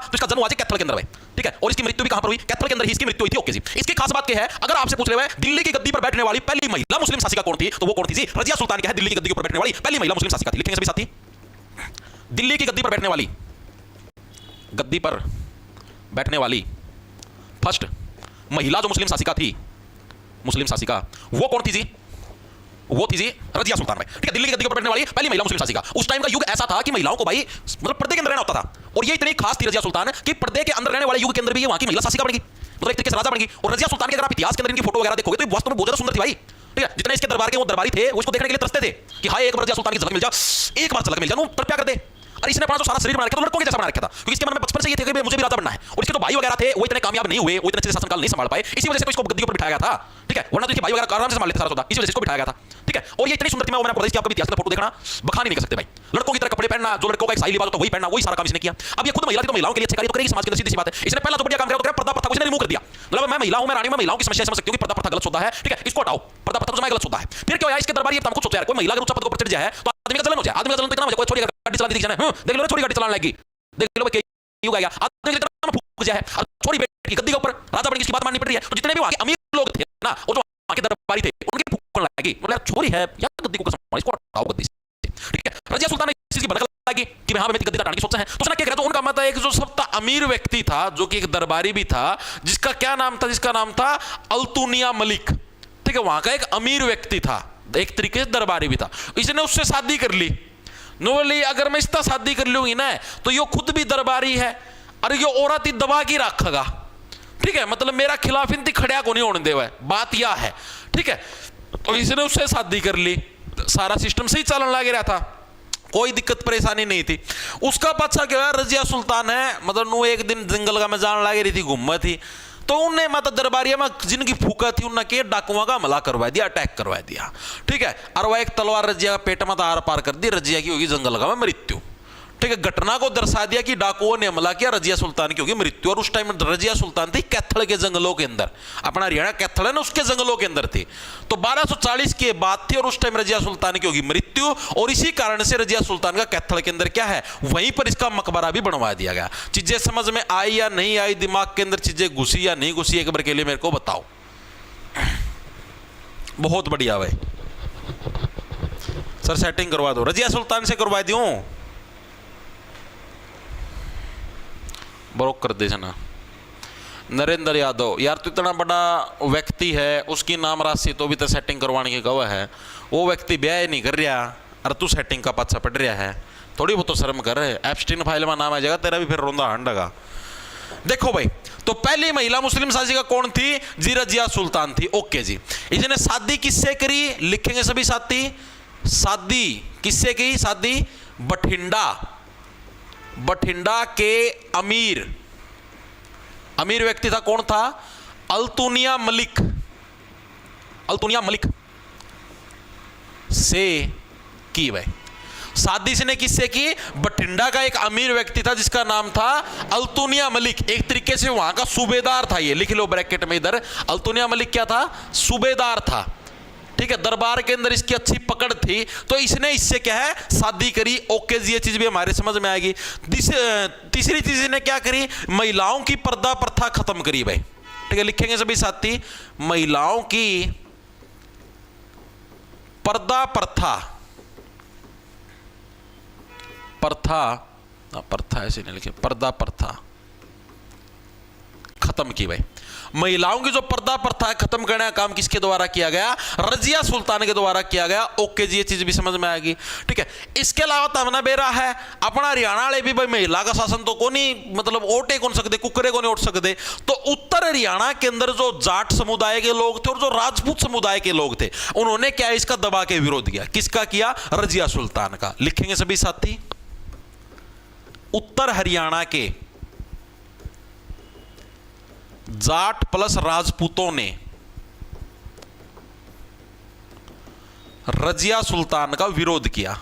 तो इसका जन्म हुआ कैथल के अंदर भाई, ठीक है, और इसकी मृत्यु भी कहां पर हुई? कैथल के अंदर ही इसकी मृत्यु हुई थी। ओके जी, इसकी खास बात क्या है, अगर आपसे पूछ रहे हैं दिल्ली की गद्दी पर बैठने वाली पहली महिला मुस्लिम शासिका कौन थी, तो वो कौन थी जी? रजिया सुल्तान क्या है, दिल्ली की गद्दी पर बैठने वाली पहली महिला मुस्लिम शासिका थी। लिखेंगे सभी साथी, दिल्ली की गद्दी पर बैठने वाली, गद्दी पर बैठने वाली फर्स्ट महिला जो मुस्लिम शासिका थी, मुस्लिम शासिका, वो कौन थी जी? वो थी जी रजिया सुल्तान भाई, ठीक है, दिल्ली की गद्दी पर बैठने वाली पहली महिला मुस्लिम शासिका। उस टाइम का युग ऐसा था कि महिलाओं को भाई मतलब पर्दे के अंदर रहना होता था, और ये इतनी खास थी रजिया सुल्तान कि पर्दे के अंदर रहने वाले युग के अंदर भी ये वहां की महिला शासिका बन गई, मतलब एक तरीके से राजा बन गई। और रजिया सुल्तान के अगर आप इतिहास के अंदर इनकी फोटो वगैरह देखोगे तो वास्तव में बहुत ज्यादा सुंदर थी भाई, ठीक है, जितने इसके दरबार के वो दरबारी थे वो इसको देखने के लिए तरसते थे कि हाय एक बार रजिया सुल्तान की झलक मिल जा, एक बार झलक मिल जा, कृपया कर दे। और इसने अपना जो सारा शरीर बना रखा था लड़कों के जैसा बना रखा था, क्योंकि इसके मन में बचपन से ये थे कि मुझे भी राजा बनना है, और इसके जो भाई वगैरह थे वो इतने कामयाब नहीं हुए, वो इतने अच्छे से शासनकाल नहीं संभाल पाए, इसी वजह से तो इसको गद्दी पर बिठाया गया था, ठीक है, वरना तो इसके भाई वगैरह आराम से संभाल लेते सारा सौदा, इसी वजह से इसको बिठाया गया था, ठीक है। और ये इतनी सुंदर थी, मैं आपको आपका इतिहास का फोटो देखना बखान ही नहीं कर सकते भाई, लड़कों की तरह कपड़े पहनना, जो लड़कों का एक शाही लिबास होता है वही पहनना, वही सारा काम इसने किया। अब ये खुद महिला थी तो महिलाओं के लिए अच्छी कार्य तो करेगी समाज के अंदर, सीधी सी बात है। इसने पहला जो बढ़िया काम किया तो पर्दा प्रथा को इसने रिमूव कर दिया, मतलब मैं महिला हूं, मैं रानी, मैं महिलाओं की समस्या समझ सकती हूं कि पर्दा प्रथा गलत होता है, ठीक है, इसको हटाओ, पर्दा प्रथा तो गलत होता है। फिर क्या होया, इसके दरबार ये तब कुछ सोचा यार, कोई महिला अगर ऊंचा पद पर चढ़ जाए तो आदमी का जलन हो जाए, आदमी का जलन तो इतना हो जाए, कोई छोरी गाड़ी चलाने दिख जाए, देख लो छोरी गाड़ी चलाने लगी, देख लो भाई युग आएगा, आदमी इतना फूक जाए, छोरी बैठ की गद्दी के ऊपर राजा बन गई, इसकी बात माननी पड़ रही है। तो जितने भी वहां के अमीर लोग थे ना, और जो वहां के दरबारी थे उनकी फूकने लगी, मतलब छोरी है या गद्दी को कसम, इसको हटाओ गद्दी से, ठीक है। रजिया सुल्तान ने इस चीज की भनक लगी कि हां मैं गद्दी हटाने की सोचा है, तो उसने क्या किया, तो उनका मत है एक जो सबसे अमीर व्यक्ति था, जो कि एक दरबारी भी था, जिसका क्या नाम था, जिसका नाम था अल्तुनिया मलिक, ठीक है, वहां का एक अमीर व्यक्ति था, एक तरीके से दरबारी भी था, इसने उससे शादी कर ली। नो बोली अगर मैं इसका शादी कर लूंगी ना तो ये खुद भी दरबारी है और ये औरत ही दबा के रखेगा, ठीक है, मतलब मेरा खिलाफ इनती खड़िया को नहीं होने देवा है, बात यह है, ठीक है। तो इसने उससे शादी कर ली, सारा सिस्टम सही चलन लग रहा था, कोई दिक्कत परेशानी नहीं थी। उसका पाछा क्या है, रजिया सुल्तान है मतलब नो एक दिन जंगल का में जान लग रही थी, घूम थी, तो उन्हें मतलब दरबारिया में जिनकी फूका थी उन्हें के डाकुओं का हमला करवा दिया, अटैक करवा दिया, ठीक है, और वह एक तलवार रजिया का पेट में आर पार कर दी, रजिया की होगी जंगल का में मृत्यु, ठीक है। घटना को दर्शा दिया कि डाकुओं ने हमला किया, रजिया सुल्तान की होगी मृत्यु। और उस टाइम रजिया सुल्तान थी कैथल के जंगलों के अंदर, अपना हरियाणा कैथल है ना उसके जंगलों के अंदर थी, तो 1240 की बात थी, और उस टाइम रजिया सुल्तान की होगी मृत्यु, और इसी कारण से रजिया सुल्तान का कैथल के अंदर क्या है, वहीं पर इसका मकबरा भी बनवा दिया गया। चीजें समझ में आई या नहीं आई, दिमाग के अंदर चीजें घुसी या नहीं घुसी, एक बार के लिए मेरे को बताओ। बहुत बढ़िया भाई, सर सेटिंग करवा दो, रजिया सुल्तान से करवा दूं, ब्रोक कर दे ना। नरेंद्र यादव, यार तू इतना बड़ा व्यक्ति है, उसकी नाम राशि तो भी तो सेटिंग करवाने की गवाह है, वो व्यक्ति ब्याह नहीं कर रहा और तू सेटिंग का पाछा पड़ रहा है, थोड़ी बहुत तो शर्म कर रहे। एप्स्टीन फाइल में नाम आ जाएगा तेरा भी, फिर रोंदा हंडगा। देखो भाई, तो पहली महिला मुस्लिम शासिका कौन थी जी? रजिया सुल्तान थी। ओके जी, इसने शादी किससे करी? लिखेंगे सभी साथी, शादी किससे की? शादी बठिंडा के अमीर व्यक्ति था, कौन था? अल्तुनिया मलिक से की भाई शादी। इसने किससे की? बठिंडा का एक अमीर व्यक्ति था जिसका नाम था अल्तुनिया मलिक, एक तरीके से वहां का सूबेदार था, ये लिख लो ब्रैकेट में इधर। अल्तुनिया मलिक क्या था? सूबेदार था, ठीक है, दरबार के अंदर इसकी अच्छी पकड़ थी, तो इसने इससे क्या है शादी करी। ओके जी, ये चीज भी हमारे समझ में आएगी। तीसरी चीज इसने क्या करी? महिलाओं की पर्दा प्रथा खत्म करी भाई, ठीक है, लिखेंगे सभी साथी, महिलाओं की पर्दा प्रथा ऐसे नहीं लिखे, पर्दा प्रथा खत्म की भाई। महिलाओं की जो पर्दा प्रथा है खत्म करने का काम किसके द्वारा किया गया? रजिया सुल्तान के द्वारा किया गया। ओके जी, ये चीज भी समझ में आएगी, ठीक है। इसके अलावा तमना बेरा है अपना हरियाणा वाले भी भाई महिला का शासन तो कोनी, मतलब ओटे कौन सकते, कुकरे को नहीं उठ सकते। तो उत्तर हरियाणा के अंदर जो जाट समुदाय के लोग थे और जो राजपूत समुदाय के लोग थे, उन्होंने क्या इसका दबा के विरोध किया। किसका किया? रजिया सुल्तान का। लिखेंगे सभी साथी, उत्तर हरियाणा के जाट प्लस राजपूतों ने रजिया सुल्तान का विरोध किया,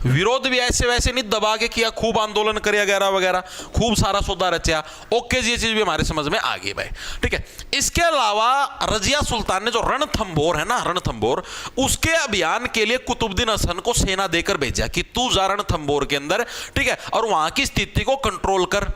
विरोध भी ऐसे वैसे नहीं दबा के किया, खूब आंदोलन करे वगैरह वगैरह, खूब सारा सौदा रचा। ओके जी, ये चीज भी हमारे समझ में आ गई भाई, ठीक है। इसके अलावा रजिया सुल्तान ने जो रणथंबोर है ना, रणथंबोर, उसके अभियान के लिए कुतुबुद्दीन हसन को सेना देकर भेजा कि तू जा रणथंबोर के अंदर, ठीक है, और वहां की स्थिति को कंट्रोल कर।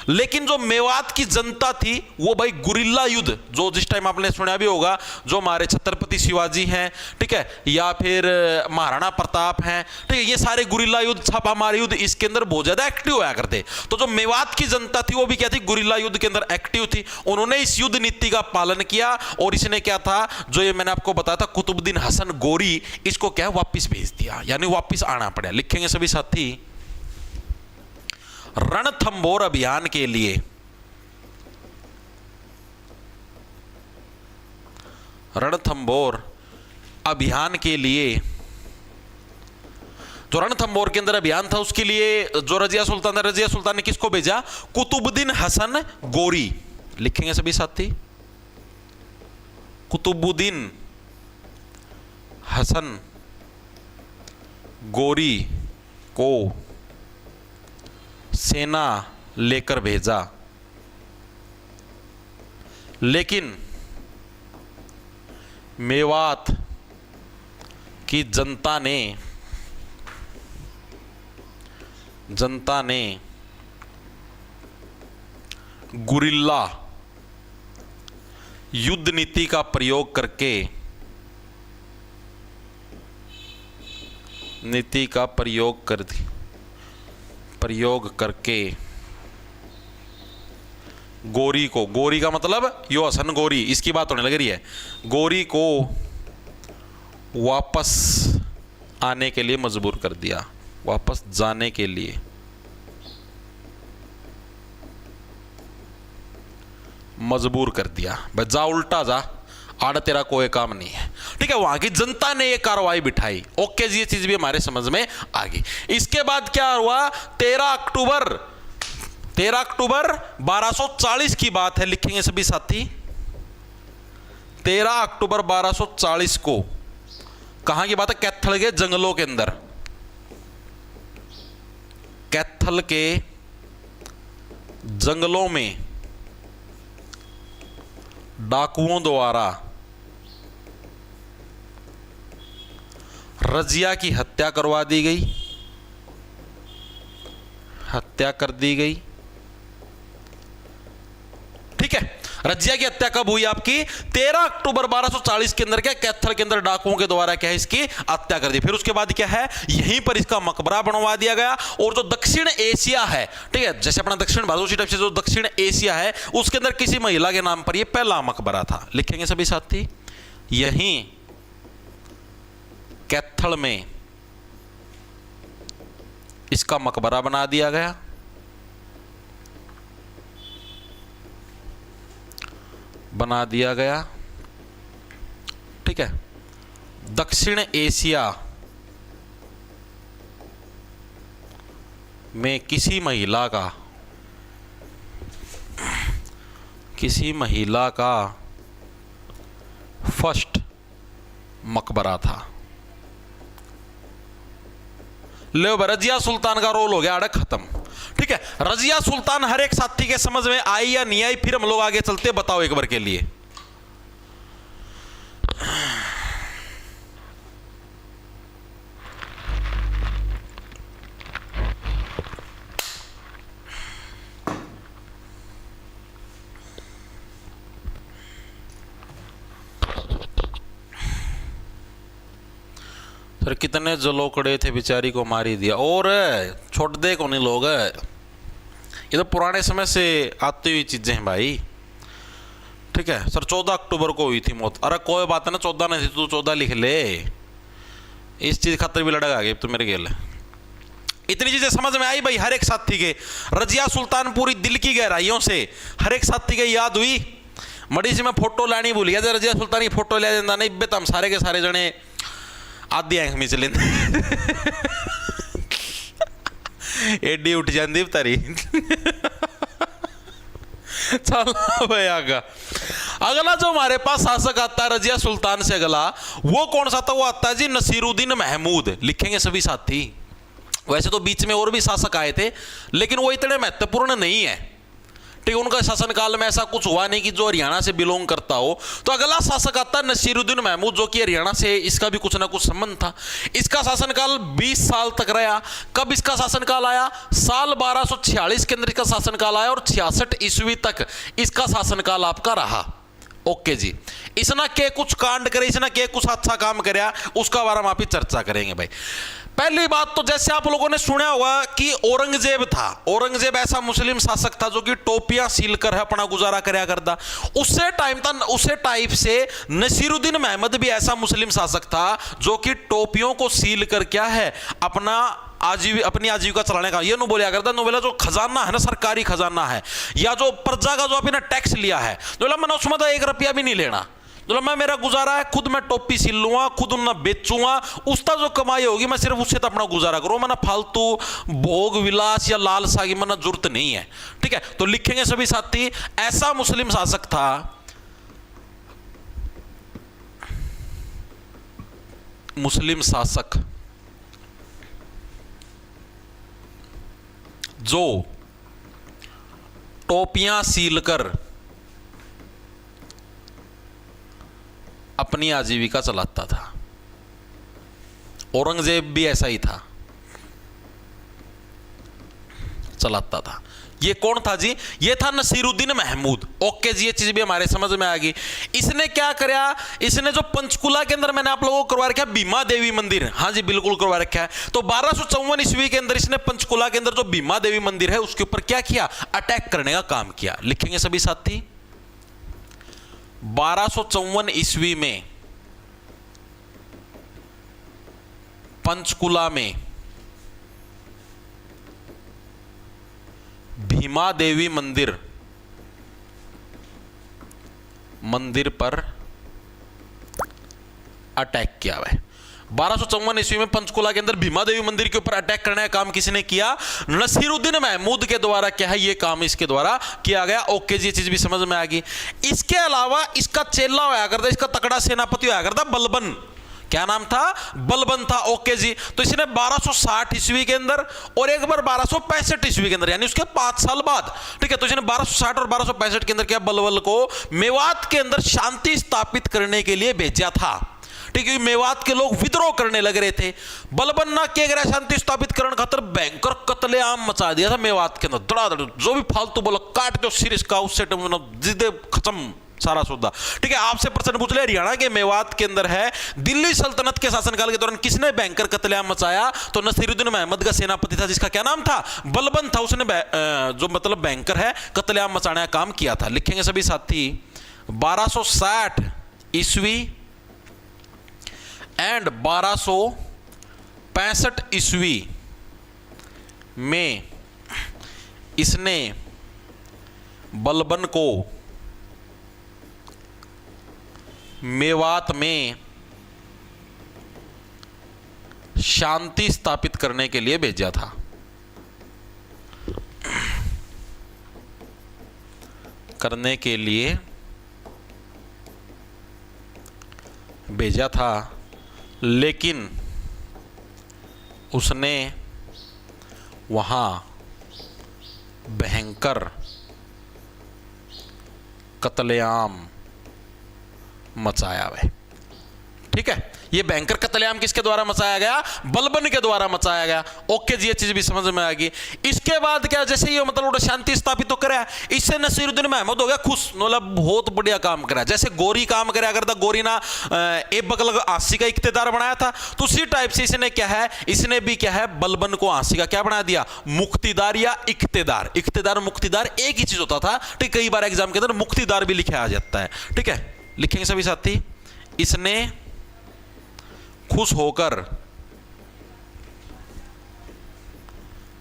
लेकिन जो मेवात की जनता थी वो भाई गुरिल्ला युद्ध, जो जिस टाइम आपने सुना भी होगा, जो हमारे छत्रपति शिवाजी हैं, ठीक है, या फिर महाराणा प्रताप हैं, ठीक है, ये सारे गुरिल्ला युद्ध, छापामार युद्ध, इसके अंदर बहुत ज्यादा एक्टिव होया करते। तो जो मेवात की जनता थी वो भी क्या थी, गुरिल्ला युद्ध के अंदर एक्टिव थी। उन्होंने इस युद्ध नीति का पालन किया और इसने क्या था, जो ये मैंने आपको बताया था, कुतुबुद्दीन हसन गोरी, इसको क्या वापिस भेज दिया, यानी वापिस आना पड़ा। लिखेंगे सभी साथी, रणथंबोर अभियान के लिए, रणथंबोर अभियान के लिए, जो रणथंबोर के अंदर अभियान था उसके लिए जो रजिया सुल्तान ने किसको भेजा, कुतुबुद्दीन हसन गोरी। लिखेंगे सभी साथी, कुतुबुद्दीन हसन गोरी को सेना लेकर भेजा। लेकिन मेवात की जनता ने गुरिल्ला युद्ध नीति का प्रयोग करके गोरी का मतलब यो हसन गोरी, इसकी बात होने लग रही है, गोरी को वापस आने के लिए मजबूर कर दिया, वापस जाने के लिए। मजबूर कर दिया, भाई जा, उल्टा जा, आड़ तेरा कोई काम नहीं है, ठीक है। वहां की जनता ने ये कार्रवाई बिठाई। ओके जी, ये चीज भी हमारे समझ में आ गई। इसके बाद क्या हुआ, 13 अक्टूबर 1240 की बात है। लिखेंगे सभी साथी, 13 अक्टूबर 1240 को, कहां की बात है, कैथल के जंगलों के अंदर, कैथल के जंगलों में डाकुओं द्वारा रजिया की हत्या करवा दी गई, हत्या कर दी गई, ठीक है। रजिया की हत्या कब हुई आपकी, 13 अक्टूबर 1240 के अंदर, क्या कैथल के अंदर डाकुओं के द्वारा क्या है, इसकी हत्या कर दी। फिर उसके बाद क्या है, यहीं पर इसका मकबरा बनवा दिया गया। और जो दक्षिण एशिया है, ठीक है, जैसे अपना दक्षिण भारत टाइप से जो दक्षिण एशिया है, उसके अंदर किसी महिला के नाम पर यह पहला मकबरा था। लिखेंगे सभी साथी, यहीं कैथल में इसका मकबरा बना दिया गया। ठीक है। दक्षिण एशिया में किसी महिला का फर्स्ट मकबरा था। ले रजिया सुल्तान का रोल हो गया अड़क खत्म, ठीक है। रजिया सुल्तान हर एक साथी के समझ में आई या नहीं आई, फिर हम लोग आगे चलते, बताओ एक बार के लिए। सर कितने जलोकड़े थे, बेचारी को मार ही दिया, और छोड़ दे को नहीं लोग। ये तो पुराने समय से आती हुई चीजें हैं भाई, ठीक है। सर 14 अक्टूबर को हुई थी मौत, अरे कोई बात है ना, 14 नहीं थी, तू 14 लिख ले, इस चीज खातर भी लड़ेगा आगे तो मेरे गेल। इतनी चीजें समझ में आई भाई हर एक साथी के। रजिया सुल्तान पूरी दिल की गहराइयों से हर एक साथी के याद हुई। मड़ी से मैं फोटो लानी भूल गया, रजिया सुल्तान की फोटो ले देना नहीं बेता, हम सारे के सारे जने आधी आंख में चले एडी उठ जाती तारी। चल भाई आगा, अगला जो हमारे पास शासक आता है रजिया सुल्तान से अगला, वो कौन सा था, वो आता है जी नसीरुद्दीन महमूद। लिखेंगे सभी साथी, वैसे तो बीच में और भी शासक आए थे, लेकिन वो इतने महत्वपूर्ण नहीं है, ठीक है। उनका शासनकाल में ऐसा कुछ हुआ नहीं कि जो हरियाणा से बिलोंग करता हो। तो अगला शासक आता है नसीरुद्दीन महमूद, जो कि हरियाणा से, इसका भी कुछ ना कुछ संबंध था। इसका शासनकाल 20 साल तक रहा। कब इसका शासनकाल आया? साल 1246 के अंदर इसका शासनकाल आया और 66 ईस्वी तक इसका शासनकाल आपका रहा। ओके जी। इसने के कुछ कांड करे, इसने के कुछ अच्छा काम कराया, उसका बारे में आप ही चर्चा करेंगे भाई। पहली बात तो जैसे आप लोगों ने सुना होगा कि औरंगजेब था। औरंगजेब ऐसा मुस्लिम शासक था जो कि टोपियां सील कर अपना गुजारा करया करता। उसे टाइम था, उसे टाइप से नसीरुद्दीन महमद भी ऐसा मुस्लिम शासक था जो कि टोपियों को सील कर क्या है अपनी आजीविका चलाने का ये नु बोलिया करता। नो बोला जो खजाना है ना, सरकारी खजाना है, या जो प्रजा का जो आपने टैक्स लिया है, बोला मैंने उसमें तो 1 रुपया भी नहीं लेना, तो मैं मेरा गुजारा है खुद मैं टोपी सिल लूंगा, खुद उन्हें बेचूंगा, उसका जो कमाई होगी मैं सिर्फ उससे तो अपना गुजारा करूँ, मैंने फालतू भोग विलास या लालसा की मैंने जरूरत नहीं है। ठीक है, तो लिखेंगे सभी साथी, ऐसा मुस्लिम शासक था मुस्लिम शासक जो टोपियां सील कर अपनी आजीविका चलाता था। औरंगजेब भी ऐसा ही था, चलाता था। ये कौन था जी? ये था नसीरुद्दीन महमूद। ओके जी, ये चीज भी हमारे समझ में आ गई। इसने क्या कराया? इसने जो पंचकुला के अंदर मैंने आप लोगों को करवा रखा है भीमा देवी मंदिर, हाँ जी बिल्कुल करवा रखा है। तो 1254 ईस्वी के अंदर इसने पंचकुला के अंदर जो भीमा देवी मंदिर है उसके ऊपर क्या किया? अटैक करने का काम किया। लिखेंगे सभी साथी, 1254 ईस्वी में पंचकुला में भीमा देवी मंदिर पर अटैक किया है। 1254 ईस्वी में पंचकुला के अंदर भीमा देवी मंदिर के ऊपर अटैक करने का काम किसने किया? नसीरुद्दीन महमूद के द्वारा क्या है ये काम इसके द्वारा किया गया। ओके जी, ये चीज भी समझ में आ गई। इसके अलावा इसका चेला होया करता, इसका तकड़ा सेनापति होया करता बलबन। क्या नाम था? बलबन था। ओके जी, तो इसने 1260 ईस्वी के अंदर और एक बार 1265 ईस्वी के अंदर, यानी उसके 5 साल बाद, ठीक है, तो इसने 1260 और 1265 के अंदर क्या बलबल को मेवात के अंदर शांति स्थापित करने के लिए भेजा था। ठीक है, मेवात के लोग विद्रोह करने लग रहे थे। बलबन ना के गया शांति स्थापित करने खातर भयंकर कत्लेआम मचा दिया था मेवात के अंदर। धड़ाधड़ जो भी फालतू बोला काट दो सिर इसका, उससे जिदे खत्म सारा सौदा। ठीक है, आपसे प्रश्न पूछ ले, हरियाणा के मेवात के अंदर है दिल्ली सल्तनत के शासनकाल के दौरान किसने भयंकर कत्लेआम मचाया? तो नसीरुद्दीन महमद का सेनापति था जिसका क्या नाम था? बलबन था। उसने जो मतलब भयंकर है कत्लेआम मचाने का काम किया था। लिखेंगे सभी साथी, 1260 ईस्वी एंड 1265 ईस्वी में इसने बलबन को मेवात में शांति स्थापित करने के लिए भेजा था। करने के लिए भेजा था, लेकिन उसने वहां भयंकर कत्लेआम मचाया है। ठीक है, ये भयंकर कत्लेआम किसके द्वारा मचाया गया? बलबन के द्वारा मचाया गया। ओके जी, ये चीज भी समझ में आ गई। इसके बाद क्या, जैसे ये मतलब शांति स्थापित तो करा, इससे नसीरुद्दीन महमूद हो गया खुश, मतलब बहुत बढ़िया काम करा। जैसे गोरी काम करा करता, गोरी ना एक बगल आंसी का इख्तेदार बनाया था, तो उसी टाइप से इसने क्या है, इसने भी क्या है बलबन को आंसी का क्या बना दिया? मुक्तिदार या इख्तेदार। इख्तेदार मुक्तिदार एक ही चीज होता था। ठीक, कई बार एग्जाम के अंदर मुक्तिदार भी लिखा आ जाता है। ठीक है, लिखेंगे सभी साथी, इसने खुश होकर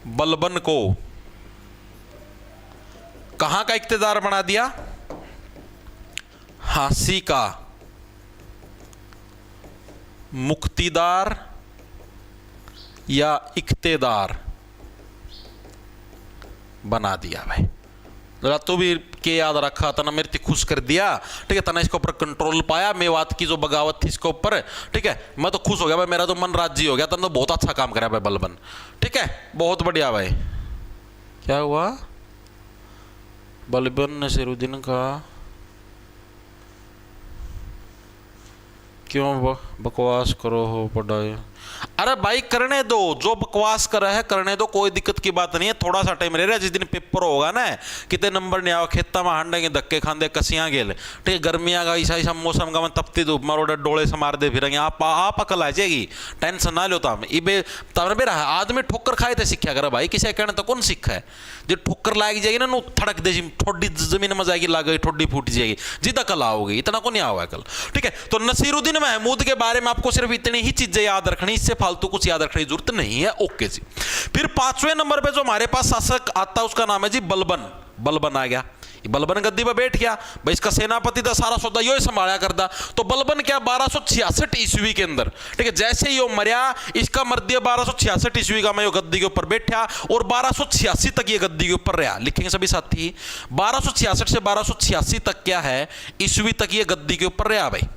बलबन को कहां का इख्तिदार बना दिया? हांसी का मुक्तिदार या इख्तिदार बना दिया भाई। जरा तू भी के याद रखा तना मेरे ते खुश कर दिया, ठीक है, तना इसके ऊपर कंट्रोल पाया, मेवात की जो बगावत थी इसके ऊपर, ठीक है, मैं तो खुश हो गया भाई, मेरा तो मन राजी हो गया, तना तो बहुत अच्छा काम करा भाई बलबन, ठीक है, बहुत बढ़िया भाई। क्या हुआ? बलबन नसीरुद्दीन का क्यों बकवास करो हो पढ़ाई? अरे भाई करने दो, जो बकवास कर रहा है करने दो, कोई दिक्कत की बात नहीं है, थोड़ा सा टाइम रह रहा है, जिस दिन पेपर होगा ना कितने नंबर नहीं आओ, खेता में हांडेंगे धक्के खांदे कसियां गेल, ठीक है, गर्मियां का ऐसा ऐसा मौसम का, मैं तपती धूप मारो डोले से मार दे फिरेंगे, आप अकल आ जाएगी, टेंशन ना लो। तम इबे तमने बेरा आदमी ठोकर खाए थे सीखा कर भाई, किसी कहने तो कौन सीखा है, जो ठोकर लाग जाएगी ना थड़क दे ठोडी जमीन में जाएगी, लाग गई ठोडी फूट जाएगी, जिद अकल आओगी, इतना को नहीं आओगा अकल, ठीक है। तो नसीरुद्दीन महमूद के बारे में आपको सिर्फ इतनी ही चीजें याद रखनी, इससे फालतू कुछ याद रखने की जरूरत नहीं है। ओके जी। फिर 5वें नंबर पे जो हमारे पास शासक आता है उसका नाम है जी बलबन। बलबन आ गया, बलबन गद्दी पर बैठ गया भाई, इसका सेनापति था, सारा सौदा यो ही संभाला करता। तो बलबन क्या 1266 ईस्वी के अंदर, ठीक है, जैसे यो मरिया इसका मर्दिया 1266 ईस्वी का मैं यो गद्दी के ऊपर बैठा और 1286 तक ये गद्दी के ऊपर रहा। लिखेंगे सभी साथी, 1266 से 1286 तक क्या है ईस्वी तक ये गद्दी के ऊपर रहा भाई।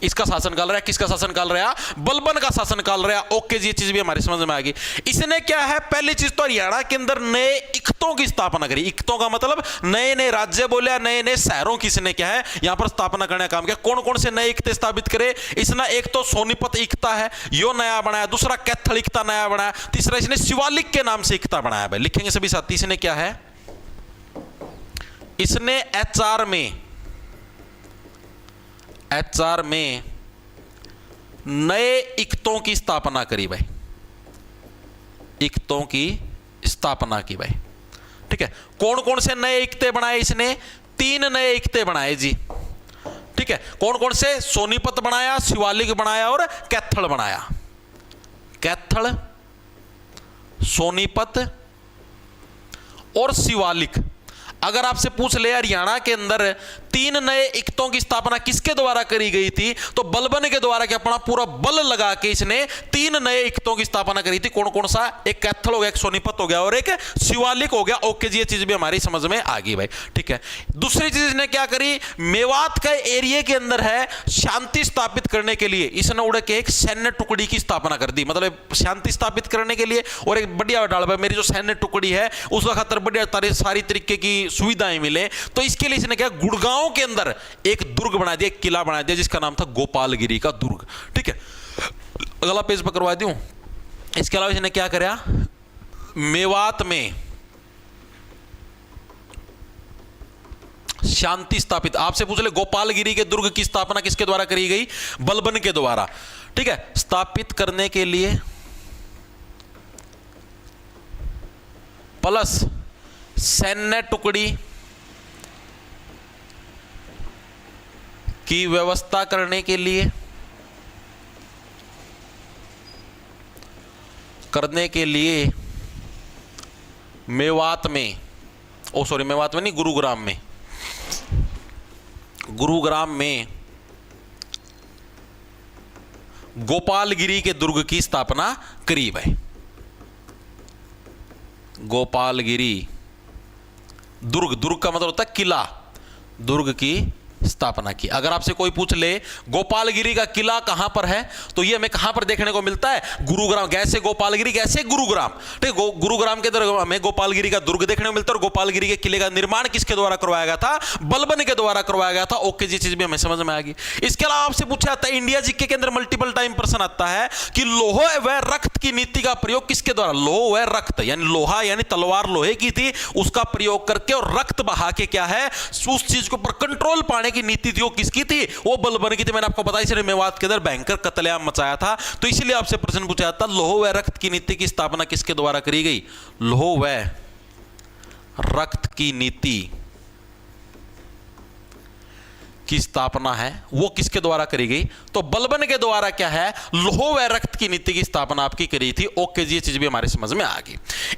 इसका शासनकाल रहा, किसका शासनकाल रहा? बलबन का शासनकाल रहा। ओके जी, ये चीज भी हमारी समझ में आ गई। इसने क्या है, पहली चीज तो हरियाणा के अंदर नए इख्तों की स्थापना करी। इख्तों का मतलब नए नए राज्य बोले, नए नए शहरों की इसने क्या है यहां पर स्थापना करने का काम किया। कौन कौन से नए इख्ते स्थापित करे इसने? एक तो सोनीपत इख्ता है, यो नया बनाया, दूसरा कैथल इख्ता नया बनाया, तीसरा इसने शिवालिक के नाम से इख्ता बनाया भाई। लिखेंगे सभी साथी, इसने क्या है, इसने एचआर में नए इख्तों की स्थापना करी भाई, इख्तों की स्थापना की भाई, ठीक है। कौन कौन से नए इख्ते बनाए इसने? 3 नए इख्ते बनाए जी, ठीक है। कौन कौन से? सोनीपत बनाया, शिवालिक बनाया और कैथल बनाया। कैथल, सोनीपत और शिवालिक। अगर आपसे पूछ ले हरियाणा के अंदर 3 नए इख्तों की स्थापना किसके द्वारा करी गई थी, तो बलबन के द्वारा के अपना पूरा बल लगा के इसने 3 नए इख्तों की स्थापना करी थी। कौन कौन सा? एक कैथल हो गया, एक सोनीपत हो गया और एक शिवालिक हो गया। ओके जी, ये चीज भी हमारी समझ में आ गई भाई, ठीक है। दूसरी चीज इसने क्या करी, मेवात के एरिया के अंदर है शांति स्थापित करने के लिए इसने उड़ के एक सैन्य टुकड़ी की स्थापना कर दी, मतलब शांति स्थापित करने के लिए। और एक बढ़िया डाल भाई, मेरी जो सैन्य टुकड़ी है उसका खातर बढ़िया सारी तरीके की सुविधाएं मिले, तो इसके लिए इसने क्या, गुड़गांव के अंदर एक दुर्ग बना दिया, एक किला बना दिया जिसका नाम था गोपालगिरी का दुर्ग, ठीक है। अगला पेज पर करवा दूं। इसके अलावा इसने क्या करा, मेवात में शांति स्थापित। आपसे पूछ ले गोपालगिरी के दुर्ग की स्थापना किसके द्वारा करी गई? बलबन के द्वारा, ठीक है। स्थापित करने के लिए प्लस सैन्य टुकड़ी की व्यवस्था करने के लिए मेवात में, मेवात में नहीं, गुरुग्राम में गोपालगिरी के दुर्ग की स्थापना करी भाई। गोपालगिरी दुर्ग का मतलब होता है किला, दुर्ग की स्थापना की। अगर आपसे कोई पूछ ले गोपालगिरी का किला कहां पर है, तो ये हमें कहां पर देखने को मिलता है? गुरुग्राम। कैसे गोपालगिरी, कैसे गुरुग्राम, ठीक है। गुरुग्राम के अंदर हमें गोपालगिरी का दुर्ग देखने को मिलता है। और गोपालगिरी के किले का निर्माण किसके द्वारा करवाया गया था? बलबन के द्वारा करवाया गया था। ओके जी, चीज भी हमें समझ में आ गई। इसके अलावा आपसे पूछा जाता है, इंडिया जीके के अंदर मल्टीपल टाइम प्रश्न आता है कि लोह व रक्त की नीति का प्रयोग किसके द्वारा? लोह व रक्त, यानी लोहा यानी तलवार लोहे की थी, उसका प्रयोग करके और रक्त बहा के क्या है उस चीज के ऊपर कंट्रोल पाने की नीति थी, वो किसकी थी? वो बलबन की थी। मैंने आपको बताया इसने मेवात के अंदर भयंकर कत्लेआम मचाया था, तो इसलिए आपसे प्रश्न पूछा जाता है लोह व रक्त की नीति की स्थापना किसके द्वारा करी गई? लोह व रक्त की नीति की स्थापना है वो किसके द्वारा करी गई? तो बलबन के द्वारा क्या है, लोह व रक्त की नीति की स्थापना आपकी करी थी। ओके जी, ये चीज भी हमारे समझ में आ गई।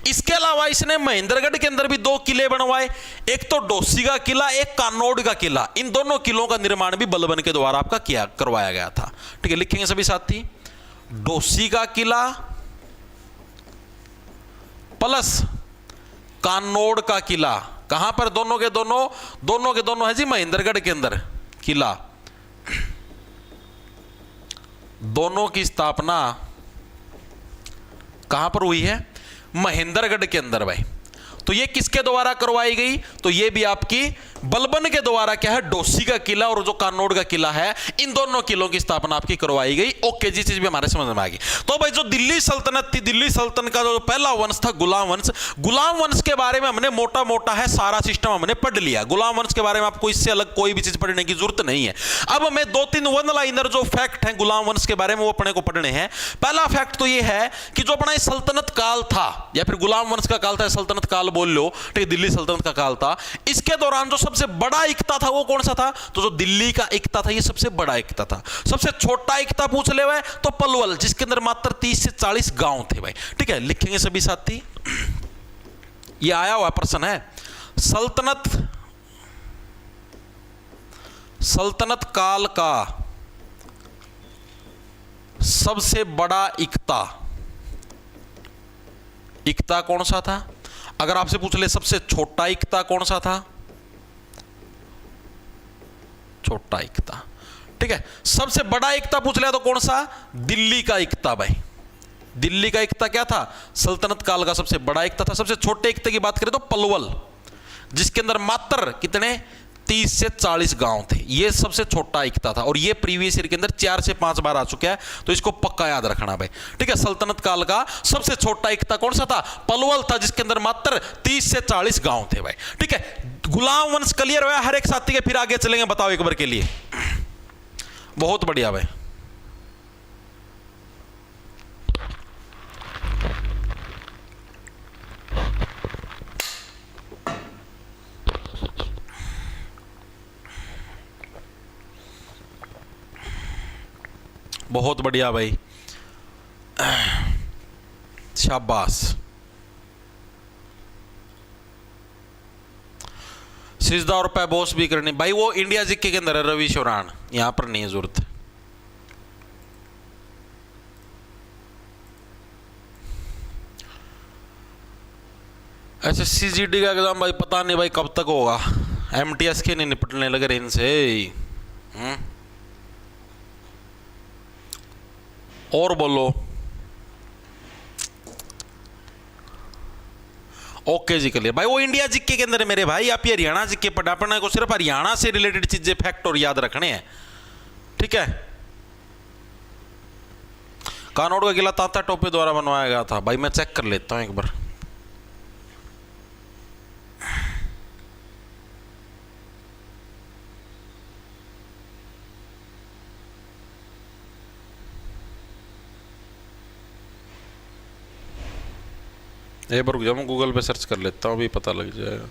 इसके अलावा इसने महेंद्रगढ़ के अंदर भी 2 किले बनवाए, एक तो डोसी का किला, एक कानोड़ का किला। इन दोनों किलों का निर्माण भी बलबन के द्वारा आपका करवाया गया था, ठीक है। लिखेंगे सभी साथी, डोसी का किला प्लस कानोड़ का किला कहां पर, दोनों के दोनों है जी महेंद्रगढ़ के अंदर किला। दोनों की स्थापना कहां पर हुई है, महेंद्रगढ़ के अंदर भाई। तो ये किसके द्वारा करवाई गई, तो ये भी आपकी बलबन के द्वारा क्या है, डोसी का किला और जो कानोड़ का किला है, इन दोनों किलों की स्थापना आपकी करवाई गई। ओके जी, चीज भी हमारे समझ में आ गई। तो भाई जो दिल्ली सल्तनत थी, दिल्ली सल्तनत का जो पहला वंश था गुलाम वंश, गुलाम वंश के बारे में हमने मोटा मोटा है सारा सिस्टम हमने पढ़ लिया। गुलाम वंश के बारे में आपको इससे अलग कोई भी चीज पढ़ने की जरूरत नहीं है। अब हमें 2-3 वन लाइनर जो फैक्ट हैं गुलाम वंश के बारे में वो अपने को पढ़ने हैं। पहला फैक्ट तो ये है कि जो अपना सल्तनत काल था, या फिर गुलाम वंश का काल था, सल्तनत काल बोल लो, ठीक है, दिल्ली सल्तनत का काल था, इसके दौरान जो सबसे बड़ा इक्ता था वो कौन सा था, तो जो दिल्ली का इक्ता था ये सबसे बड़ा इक्ता था। सबसे छोटा इक्ता पूछ ले हुए तो पलवल, जिसके अंदर मात्र 30 से 40 गांव थे भाई, ठीक है, लिखेंगे सभी साथी। ये आया हुआ प्रश्न है, सल्तनत काल का सबसे बड़ा इक्ता कौन सा था। अगर आपसे पूछ ले सबसे छोटा इक्ता कौन सा था, छोटा इक्ता, ठीक है। सबसे बड़ा इक्ता पूछ लिया तो कौन सा, दिल्ली का इक्ता भाई। दिल्ली का इक्ता क्या था, सल्तनत काल का सबसे बड़ा इक्ता था। सबसे छोटे इक्ते की बात करें तो पलवल, जिसके अंदर मात्र कितने 30 से 40 गांव थे, ये सबसे छोटा इक्ता था। और ये प्रीवियस ईयर के अंदर 4 से 5 बार आ चुका है, तो इसको पक्का याद रखना भाई, ठीक है। सल्तनत काल का सबसे छोटा इक्ता कौन सा था, पलवल था, जिसके अंदर मात्र 30 से 40 गांव थे भाई, ठीक है। गुलाम वंश क्लियर हुआ हर एक साथी के, फिर आगे चलेंगे, बताओ एक बार के लिए। बहुत बढ़िया भाई, बहुत बढ़िया भाई, शाबाश। सिजदा और पैबोस भी करनी भाई, वो इंडिया जीके के अंदर है, रवि शौरान, यहां पर नहीं है जरूरत। ऐसे सीजीडी का एग्जाम भाई पता नहीं भाई कब तक होगा, एमटीएस के नहीं निपटने लग रहे इनसे। और बोलो। ओके जी क्लियर भाई, वो इंडिया जीके के अंदर है मेरे भाई, आप ये हरियाणा जीके पढ़ा, अपने को सिर्फ हरियाणा से रिलेटेड चीजें फैक्ट और याद रखने हैं, ठीक है। कानोड़ का किला तात्या टोपे द्वारा बनवाया गया था भाई, मैं चेक कर लेता हूं एक बार। एक बार रुक, मैं गूगल पे सर्च कर लेता हूँ, अभी पता लग जाएगा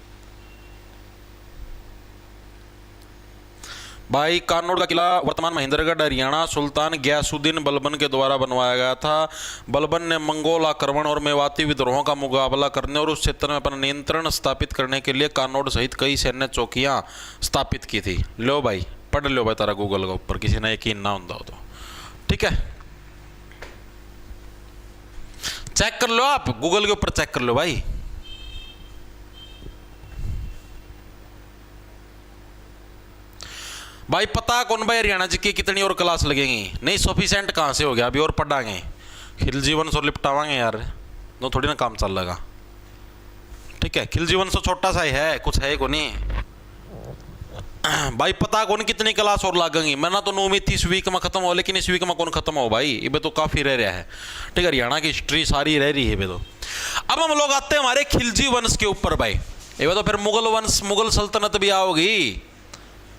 भाई। कानोड़ का किला वर्तमान महेंद्रगढ़ हरियाणा सुल्तान गयासुद्दीन बलबन के द्वारा बनवाया गया था। बलबन ने मंगोल आक्रमण और मेवाती विद्रोहों का मुकाबला करने और उस क्षेत्र में अपना नियंत्रण स्थापित करने के लिए कानोड़ सहित कई सैन्य चौकियां स्थापित की थी। लो भाई पढ़ लो भाई तारा गूगल के ऊपर, किसी ने यकीन ना होता हो तो, ठीक है, चेक कर लो, आप गूगल के ऊपर चेक कर लो भाई। भाई पता कौन भाई हरियाणा जी की कितनी और क्लास लगेंगी, नहीं सफिशिएंट कहां से हो गया, अभी और पढ़ाएंगे, खिलजीवन से लिपटावांगे यार, तो थोड़ी ना काम चल लगा, ठीक है। खिलजीवन से छोटा सा ही है, कुछ है को नहीं भाई, पता कौन कितनी क्लास और लागेंगी। मैं ना तो उम्मीद थी इस वीक में खत्म हो, लेकिन इस वीक में कौन खत्म हो भाई, ये तो काफी रह रहा है, ठीक है। हरियाणा की हिस्ट्री सारी रह रही है ये तो। अब हम लोग आते हैं हमारे खिलजी वंश के ऊपर भाई, ये तो फिर मुगल वंश, मुगल सल्तनत भी आओगी।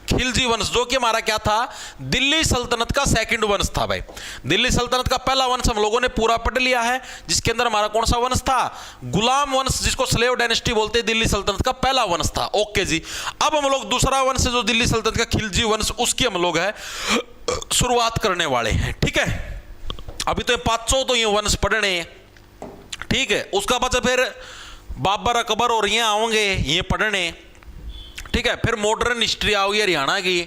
खिलजी वंश जो कि हमारा क्या था, दिल्ली सल्तनत का सेकंड वंश था भाई। दिल्ली सल्तनत का पहला वंश हम लोगों ने पूरा पढ़ लिया है, जिसके अंदर हमारा कौन सा वंश था, गुलाम वंश, जिसको स्लेव डायनेस्टी बोलते हैं, दिल्ली सल्तनत का पहला वंश था। ओके जी, अब हम लोग दूसरा वंश जो दिल्ली सल्तनत का खिलजी वंश, उसकी हम लोग है शुरुआत करने वाले हैं, ठीक है। अभी तो 500 तो ये वंश पढ़ने, ठीक है। उसका बाद फिर बाबर अकबर और ये आओगे ये पढ़ने, ठीक है। फिर मॉडर्न हिस्ट्री आओगी हरियाणा की,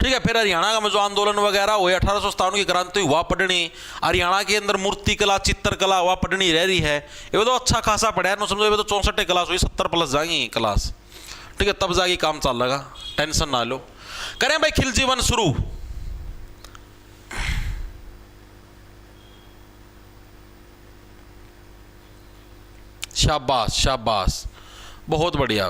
ठीक है। फिर हरियाणा का जो आंदोलन वगैरह हुए, 1857 की क्रांति हुआ पढ़नी, हरियाणा के अंदर मूर्ति कला चित्रकला हुआ पढ़नी रह रही है, ये तो अच्छा खासा पढ़ा है, समझो ये तो 64 क्लास हुई, 70 प्लस जाएंगी क्लास, ठीक है, तब जाके काम चल लगा, टेंशन ना लो। करें भाई खिलजी वंश शुरू। शाबाश शाबाश, बहुत बढ़िया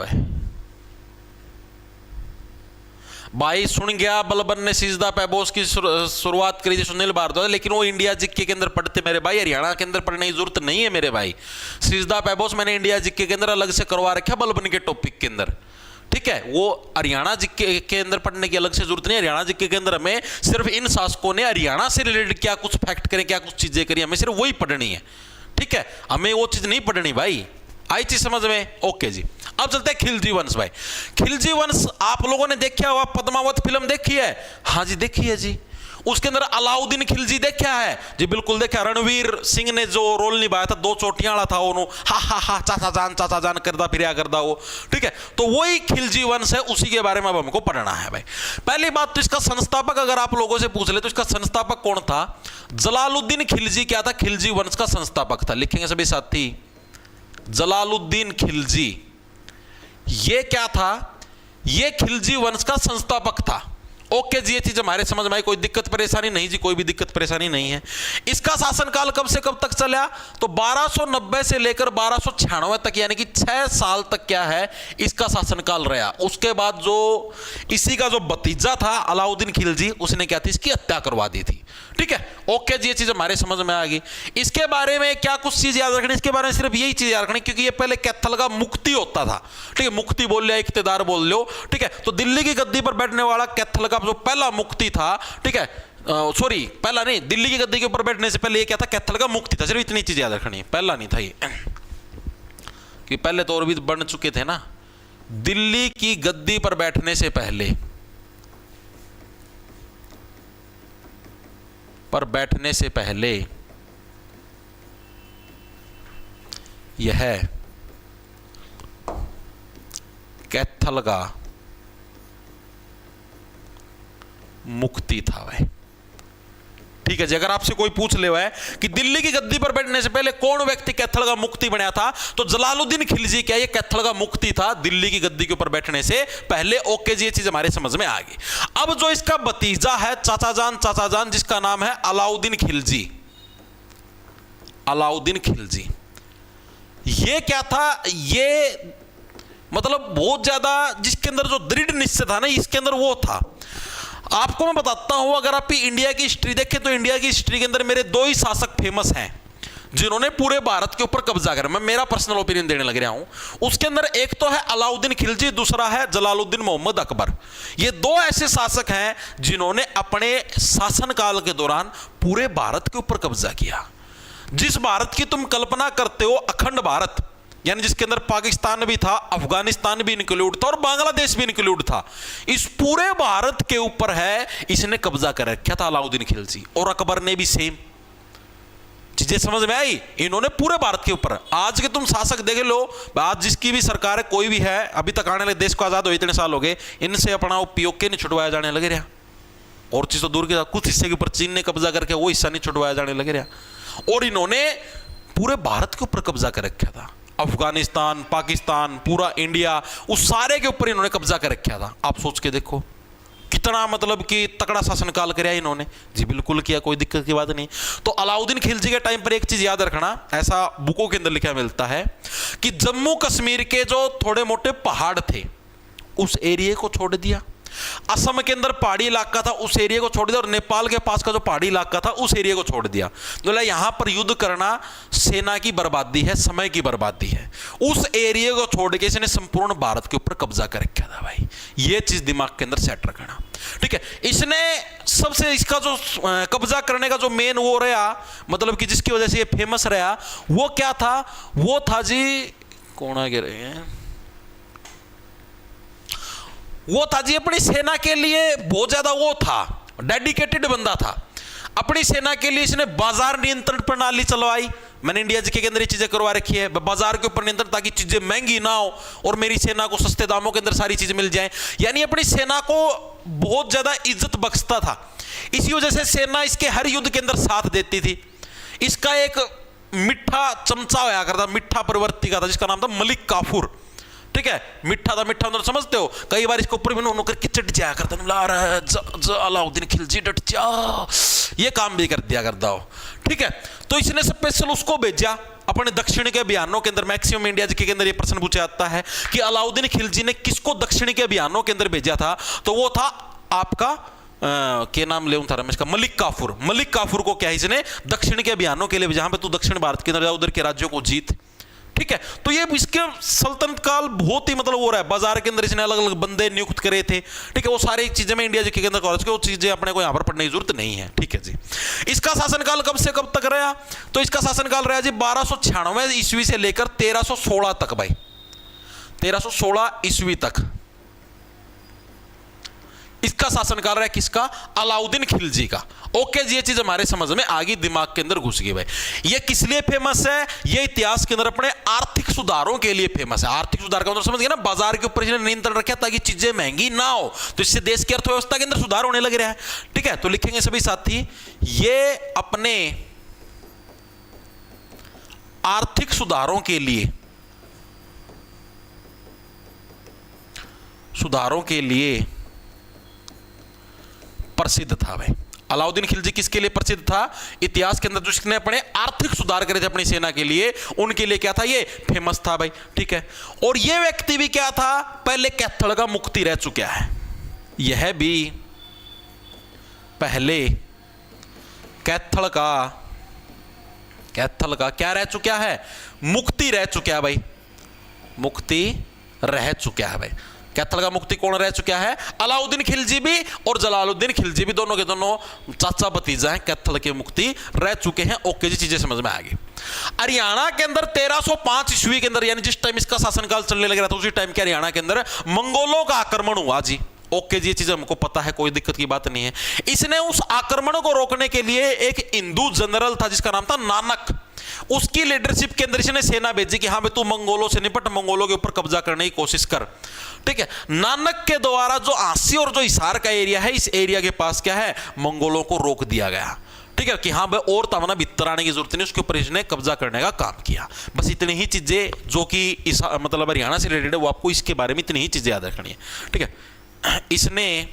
भाई सुन गया। बलबन ने सिजदा पैबोस की शुरुआत करी थी सुनील भारद्वाज, लेकिन वो इंडिया जिक्के के अंदर पढ़ते मेरे भाई, हरियाणा के अंदर पढ़ने की जरूरत नहीं है मेरे भाई। सिजदा पैबोस मैंने इंडिया जिक्के के अंदर अलग से करवा रखा बलबन के टॉपिक के अंदर, ठीक है। वो हरियाणा जिक्के के अंदर पढ़ने की अलग से जरूरत नहीं है। हरियाणा जिक्के के अंदर हमें सिर्फ इन शासकों ने हरियाणा से रिलेटेड क्या कुछ फैक्ट करें, क्या कुछ चीजें करी, हमें सिर्फ वही पढ़नी है, ठीक है, हमें वो चीज नहीं पढ़नी भाई। आई चीज समझ में? ओके जी। अब चलते हैं खिलजी वंश भाई। खिलजी वंश आप लोगों ने देखा हुआ, पद्मावत फिल्म देखी है? हाँ जी देखी है जी। उसके अंदर अलाउद्दीन खिलजी देखा है जी? बिल्कुल देखा। रणवीर सिंह ने जो रोल निभाया था, 2 चोटियां वाला था, उन्होंने हा हा हा चाचा जान करदा फिर करदा वो, ठीक है। तो वही खिलजी वंश है, उसी के बारे में अब हमको पढ़ना है भाई। पहली बात तो इसका संस्थापक अगर आप लोगों से पूछ ले तो इसका संस्थापक कौन था? जलालुद्दीन खिलजी क्या था? खिलजी वंश का संस्थापक था। लिखेंगे सभी साथी, जलालुद्दीन खिलजी ये क्या था? ये खिलजी वंश का संस्थापक था। ओके जी, ये चीज हमारे समझ में आई, कोई दिक्कत परेशानी नहीं जी, कोई भी दिक्कत परेशानी नहीं है। इसका शासनकाल कब से कब तक चला? तो 1290 से लेकर 1296 तक, यानी कि 6 साल तक क्या है इसका शासनकाल रहा। उसके बाद जो इसी का जो भतीजा था अलाउद्दीन खिलजी, उसने क्या थी, इसकी हत्या करवा दी थी, ठीक है। ओके जी, ये चीज हमारे समझ में आ गई। इसके बारे में क्या कुछ चीज याद रखनी? इसके बारे में सिर्फ यही चीज याद रखनी, क्योंकि ये पहले कैथल का मुक्ति होता था, ठीक है, मुक्ति बोल लिया, इख्तियार बोल लो, ठीक है। तो दिल्ली की गद्दी पर बैठने वाला कैथल का जो पहला मुक्ति था, ठीक है, सॉरी पहला नहीं, दिल्ली की गद्दी के ऊपर बैठने से पहले ये क्या था, कैथल का मुक्ति था। सिर्फ इतनी चीज याद रखनी है, पहला नहीं था ये, कि पहले तो और भी बन चुके थे ना। दिल्ली की गद्दी पर बैठने से पहले, यह कैथल का मुक्ति था भाई, ठीक है जी। अगर आपसे कोई पूछ ले है कि दिल्ली की गद्दी पर बैठने से पहले कौन व्यक्ति कैथल का मुक्ति बना था, तो जलालुद्दीन खिलजी क्या ये कैथल का मुक्ति था दिल्ली की गद्दी के ऊपर बैठने से पहले। ओके जी, ये चीज हमारे समझ में आ गई। अब जो इसका भतीजा है चाचा जान, जिसका नाम है अलाउद्दीन खिलजी, अलाउद्दीन खिलजी, ये क्या था? ये मतलब बहुत ज्यादा जिसके अंदर जो दृढ़ निश्चय था ना, इसके अंदर वो था। आपको मैं बताता हूं, अगर आप इंडिया की हिस्ट्री देखें तो इंडिया की हिस्ट्री के अंदर मेरे 2 ही शासक फेमस हैं जिन्होंने पूरे भारत के ऊपर कब्जा करा। मैं मेरा पर्सनल ओपिनियन देने लग रहा हूं। उसके अंदर एक तो है अलाउद्दीन खिलजी, दूसरा है जलालुद्दीन मोहम्मद अकबर। ये 2 ऐसे शासक हैं जिन्होंने अपने शासनकाल के दौरान पूरे भारत के ऊपर कब्जा किया। जिस भारत की तुम कल्पना करते हो, अखंड भारत, यानी जिसके अंदर पाकिस्तान भी था, अफगानिस्तान भी इंक्लूड था और बांग्लादेश भी इंक्लूड था, इस पूरे भारत के ऊपर है इसने कब्जा कर रखा था अलाउद्दीन खिलजी। और अकबर ने भी सेम चीजें समझ में आई, इन्होंने पूरे भारत के ऊपर। आज के तुम शासक देख लो, आज जिसकी भी सरकार है, कोई भी है, अभी तक आने लगे, देश को आजाद हुए इतने साल हो गए, इनसे अपना उपयोग के नहीं छुड़वाया जाने लगे रहा। और चीज तो दूर के कुछ हिस्से के ऊपर चीन ने कब्जा करके वो हिस्सा नहीं छुड़वाया जाने लगे रहा। और इन्होंने पूरे भारत के ऊपर कब्जा कर रखा था, अफगानिस्तान, पाकिस्तान, पूरा इंडिया, उस सारे के ऊपर इन्होंने कब्जा कर रखा था। आप सोच के देखो कितना मतलब कि तकड़ा शासनकाल कराया इन्होंने जी। बिल्कुल किया, कोई दिक्कत की बात नहीं। तो अलाउद्दीन खिलजी के टाइम पर एक चीज याद रखना, ऐसा बुकों के अंदर लिखा मिलता है कि जम्मू कश्मीर के जो थोड़े मोटे पहाड़ थे उस एरिया को छोड़ दिया, असम के अंदर पहाड़ी इलाका था उस एरिया को छोड़ दिया, और नेपाल के पास का जो पहाड़ी इलाका था उस एरिया को छोड़ दिया। बोला यहां पर युद्ध करना सेना की बर्बादी है, समय की बर्बादी है। उस एरिया को छोड़ के इसने संपूर्ण भारत के ऊपर कब्जा कर रखा था भाई। ये चीज दिमाग के अंदर सेट रखना, ठीक है। इसने सबसे इसका जो कब्जा करने का जो मेन वो रहा, मतलब कि जिसकी वजह से ये फेमस रहा, वो क्या था? वो था जी, कौन आगे रहे हैं, वो था जी अपनी सेना के लिए बहुत ज्यादा वो था, डेडिकेटेड बंदा था। अपनी सेना के लिए इसने बाजार नियंत्रण प्रणाली चलवाई। मैंने इंडिया जीके के अंदर ये चीजें करवा रखी है, बाजार के ऊपर नियंत्रण, ताकि चीजें महंगी ना हो और मेरी सेना को सस्ते दामों के अंदर सारी चीजें मिल जाएं। यानी अपनी सेना को बहुत ज्यादा इज्जत बख्शता था। इसी वजह से सेना इसके हर युद्ध के अंदर साथ देती थी। इसका एक मिठा चमचा होया करता, मिठा प्रवर्ती का था, जिसका नाम था मलिक काफूर। ठीक है, मिठा था, मिठा मतलब समझते हो, कई बार इसके ऊपर भी नौकर की चट जाया करता, ला रहा है अलाउद्दीन खिलजी डट जा, ये काम भी कर दिया करता हो। ठीक है, तो इसने स्पेशल उसको भेजा अपने दक्षिण के अभियानों के अंदर। मैक्सिमम इंडिया जीके के अंदर ये प्रश्न पूछा जाता है कि अलाउद्दीन खिलजी ने किसको दक्षिण के अभियानों के अंदर भेजा था, तो वो था आपका क्या नाम ले था रमेश का, मलिक काफूर। मलिक काफूर को क्या इसने दक्षिण के अभियानों के लिए, जहां पे तू दक्षिण भारत के अंदर जा, उधर के राज्यों को जीत। ठीक है, तो ये इसके सल्तनत काल बहुत ही मतलब हो रहा है। बाजार के अंदर इसने अलग अलग बंदे नियुक्त करे थे। ठीक है, वो सारी चीजें में इंडिया जीके के अंदर कॉलेज के, वो चीजें अपने को यहां पर पढ़ने की जरूरत नहीं है। ठीक है जी, इसका शासनकाल कब से कब तक रहा, तो इसका शासनकाल रहा जी 1296 ईस्वी से लेकर 1316 तक। भाई 1316 ईस्वी तक इसका शासनकाल रहा। किसका? अलाउद्दीन खिलजी का। ओके जी, ये चीज हमारे समझ में आगे दिमाग के अंदर घुस गई। भाई ये किस लिए फेमस है? ये इतिहास के अंदर अपने आर्थिक सुधारों के लिए फेमस है। आर्थिक सुधार का मतलब समझ गए ना, बाजार के ऊपर इसने नियंत्रण रखा ताकि चीजें महंगी ना हो, तो इससे देश की अर्थव्यवस्था के अंदर सुधार होने लग रहा है। ठीक है, तो लिखेंगे सभी साथी, ये अपने आर्थिक सुधारों के लिए प्रसिद्ध था। भाई अलाउद्दीन खिलजी किसके लिए प्रसिद्ध था? इतिहास के अंदर जिसने अपने आर्थिक सुधार करे थे अपनी सेना के लिए, उनके लिए क्या था? ये फेमस था। भाई ठीक है, और ये व्यक्ति भी क्या था? पहले कैथल का मुक्ति रह चुका है। यह भी पहले कैथल का क्या रह चुका है? मुक्ति रह चुका है। भाई मुक्ति रह चुका है। भाई कैथल का मुक्ति कौन रह चुका है? अलाउद्दीन खिलजी भी और जलालुद्दीन खिलजी भी, दोनों के दोनों चाचा भतीजा हैं, कैथल के मुक्ति रह चुके हैं। ओके जी, चीजें समझ में आ गई। हरियाणा के अंदर 1305 ईस्वी के अंदर, यानी जिस टाइम इसका शासनकाल चलने लग रहा था, उसी टाइम के हरियाणा के अंदर मंगोलों का आक्रमण हुआ जी। ओके जी, ये चीज हमको पता है, कोई दिक्कत की बात नहीं है। इसने उस आक्रमण को रोकने के लिए एक हिंदू जनरल था जिसका नाम था नानक, उसकी लीडरशिप के अंदर इसने सेना भेजी कि हाँ भाई तू मंगोलों से निपट, मंगोलों के ऊपर कब्जा करने की कोशिश कर। ठीक है, नानक के द्वारा जो आसी और जो हिसार का एरिया है, इस एरिया के पास क्या है? मंगोलों को रोक दिया गया। ठीक है, कि हाँ भाई और तमना भीतर आने की जरूरत नहीं, उसके ऊपर इसने कब्जा करने का काम किया। बस इतनी ही चीजें जो कि मतलब हरियाणा से रिलेटेड है, वो आपको इसके बारे में इतनी ही चीजें याद रखनी है। ठीक है, इसने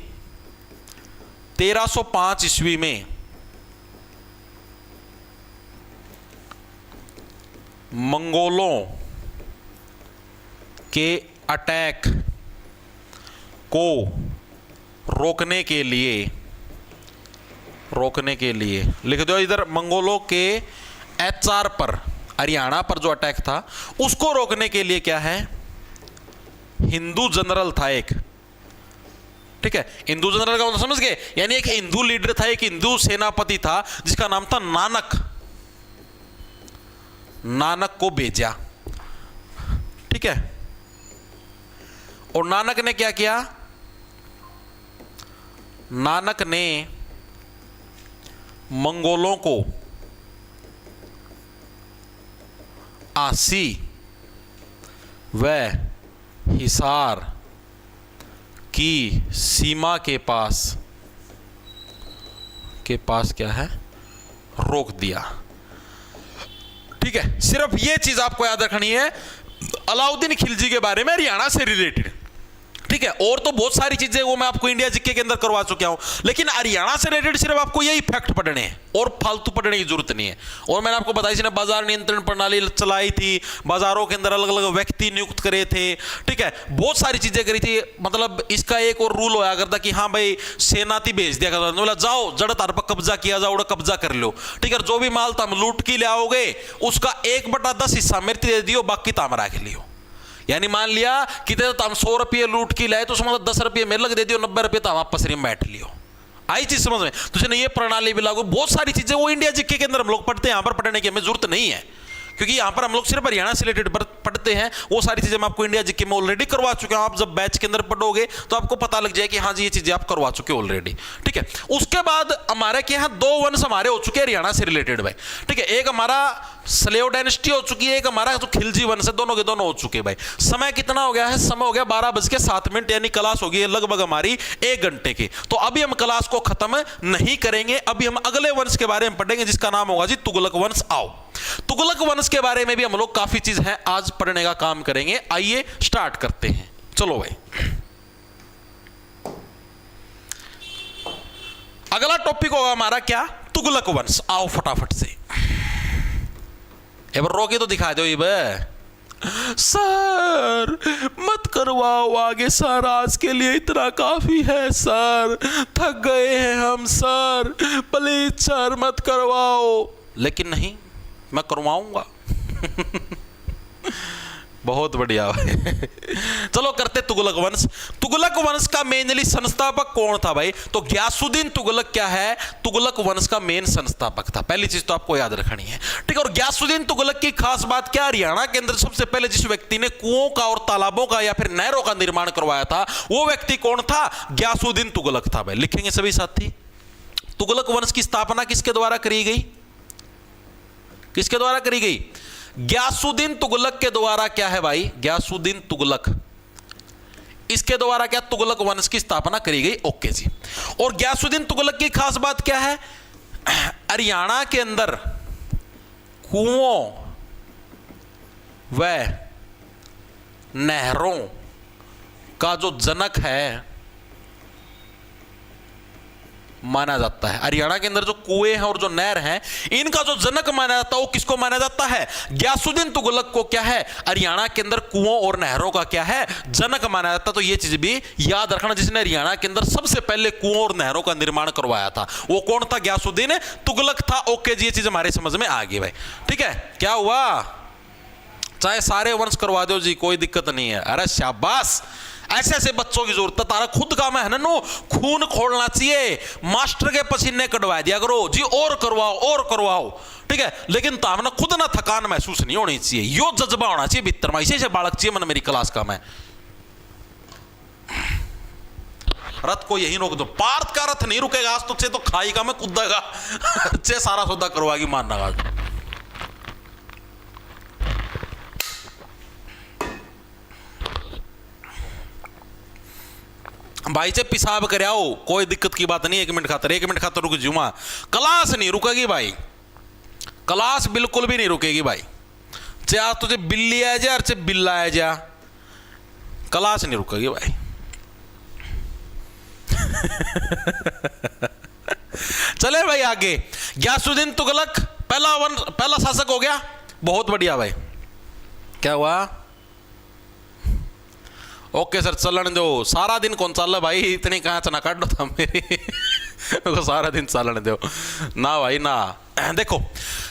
1305 ईस्वी में मंगोलों के अटैक को रोकने के लिए लिख दो इधर, मंगोलों के एचआर पर, हरियाणा पर जो अटैक था उसको रोकने के लिए क्या है? हिंदू जनरल था एक। ठीक है, हिंदू जनरल का मतलब समझ गए, यानी एक हिंदू लीडर था, एक हिंदू सेनापति था जिसका नाम था नानक। नानक को भेजा। ठीक है, और नानक ने क्या किया? नानक ने मंगोलों को आसी व हिसार की सीमा के पास क्या है? रोक दिया। ठीक है, सिर्फ ये चीज आपको याद रखनी है अलाउद्दीन खिलजी के बारे में, हरियाणा से रिलेटेड। ठीक है, और तो बहुत सारी चीजें वो मैं आपको इंडिया जीके के अंदर करवा चुका हूं, लेकिन हरियाणा से रिलेटेड सिर्फ आपको यही फैक्ट पढ़ने हैं और फालतू पढ़ने की जरूरत नहीं है। और मैंने आपको बताई थी बाजार नियंत्रण प्रणाली चलाई थी, बाजारों के अंदर अलग अलग व्यक्ति नियुक्त करे थे। ठीक है, बहुत सारी चीजें करी थी। मतलब इसका एक और रूल होया करता कि हाँ भाई सेनाती भेज दिया करता, बोला जाओ जड़ तार पर कब्जा किया जाओ, कब्जा कर लो। ठीक है, जो भी माल तुम लूट के ले आओगे उसका 1/10 हिस्सा मेरे दे दियो, बाकी तुम रख लियो। यानी मान लिया कि तुम 100 रुपये लूट के लाए तो उसमें 10 रुपये मेरे लग दे दियो, 90 रुपये तुम आपस में बैठ लियो। आई चीज समझ में? तो ये प्रणाली भी लागू, बहुत सारी चीजें वो इंडिया जीके के अंदर हम लोग पढ़ते हैं, यहां पर पढ़ने की हमें जरूरत नहीं है, क्योंकि यहां पर हम लोग सिर्फ हरियाणा से रिलेटेड पढ़ते पढ़ते हैं वो सारी चीजें मैं आपको इंडिया जीके में ऑलरेडी करवा चुका हूं। आप जब बैच के अंदर पढ़ोगे तो आपको पता लग जाए कि हाँ जी ये चीजें आप करवा चुके ऑलरेडी, ठीक है। उसके बाद हमारे के यहाँ दो वंश हमारे हो चुके हैं हरियाणा से रिलेटेड भाई, ठीक है। एक हमारा स्लेव डायनेस्टी हो चुकी है, एक हमारा जो खिलजी वंश है, दोनों के दोनों हो चुके भाई। समय कितना हो गया है? समय हो गया 12:07, यानी क्लास होगी लगभग हमारी 1 घंटे की। तो अभी हम क्लास को खत्म नहीं करेंगे, अभी हम अगले वंश के बारे में पढ़ेंगे जिसका नाम होगा जी तुगलक वंश। आओ तुगलक वंश के बारे में भी हम लोग काफी चीज है आज पढ़ने का काम करेंगे। आइए स्टार्ट करते हैं, चलो भाई। अगला टॉपिक होगा हमारा क्या? तुगलक वंश। आओ फटाफट से, एक बार रोके तो दिखा दो। सर मत करवाओ आगे सर, आज के लिए इतना काफी है सर, थक गए हैं हम सर, प्लीज सर मत करवाओ। लेकिन नहीं, मैं करवाऊंगा। बहुत बढ़िया। चलो करते तुगलक वंश। तुगलक वंश का मेनली संस्थापक कौन था भाई? तो गयासुद्दीन तुगलक क्या है? तुगलक वंश का मेन संस्थापक था। पहली चीज तो आपको याद रखनी है, ठीक है। और गयासुद्दीन तुगलक की खास बात क्या? हरियाणा के अंदर सबसे पहले जिस व्यक्ति ने कुओं का और तालाबों का या फिर नहरों का निर्माण करवाया था वो व्यक्ति कौन था? गयासुद्दीन तुगलक था भाई। लिखेंगे सभी साथी। तुगलक वंश की स्थापना किसके द्वारा करी गई? किसके द्वारा करी गई? गयासुद्दीन तुगलक के द्वारा। क्या है भाई? गयासुद्दीन तुगलक, इसके द्वारा क्या तुगलक वंश की स्थापना करी गई। ओके जी। और गयासुद्दीन तुगलक की खास बात क्या है? हरियाणा के अंदर कुओं व नहरों का जो जनक है माना जाता है। हरियाणा के अंदर जो कुएं हैं और जो नहर हैं इनका जो जनक माना जाता है वो किसको माना जाता है? गयासुद्दीन तुगलक को क्या है? हरियाणा के अंदर कुओं और नहरों का क्या है? जनक माना जाता है। तो ये चीज भी याद रखना, जिसने हरियाणा के अंदर सबसे पहले कुओं और नहरों का निर्माण करवाया था वो कौन था? गयासुद्दीन तुगलक था। ओके जी, ये चीज हमारे समझ में आ गई भाई, ठीक है। क्या हुआ? चाहे सारे वंश करवा दो जी, कोई दिक्कत नहीं है। अरे शाबाश, ऐसे ऐसे बच्चों की जरूरत है। तारा खुद का है ना नो, खून खोलना चाहिए, मास्टर के पसीने कटवा दिया करो जी, और करवाओ, ठीक है। लेकिन ताम ना खुद ना थकान महसूस नहीं होनी चाहिए, यो जज्बा होना चाहिए भीतर में। इसे बालक चाहिए मन मेरी क्लास का। मैं रथ को यही रोक दो, पार्थ का रथ नहीं रुकेगा आज तो, चे तो खाई का मैं कूदेगा, चे सारा सौदा करवाएगी मानना। भाई से पिसाब कर आओ, कोई दिक्कत की बात नहीं। 1 मिनट खातर रुक जुमा, क्लास नहीं रुकेगी भाई, क्लास बिल्कुल भी नहीं रुकेगी भाई। चाहे तुझे बिल्ली आ जा और चाहे बिल्ला आ जा, क्लास नहीं रुकेगी भाई। चले भाई आगे। गयासुद्दीन तुगलक पहला शासक हो गया। बहुत बढ़िया भाई। क्या हुआ? ओके सर, चलन दो। सारा दिन कौन चल भाई, इतनी कहाँ चना काटो था मेरी। तो सारा दिन चलन दो ना भाई ना। देखो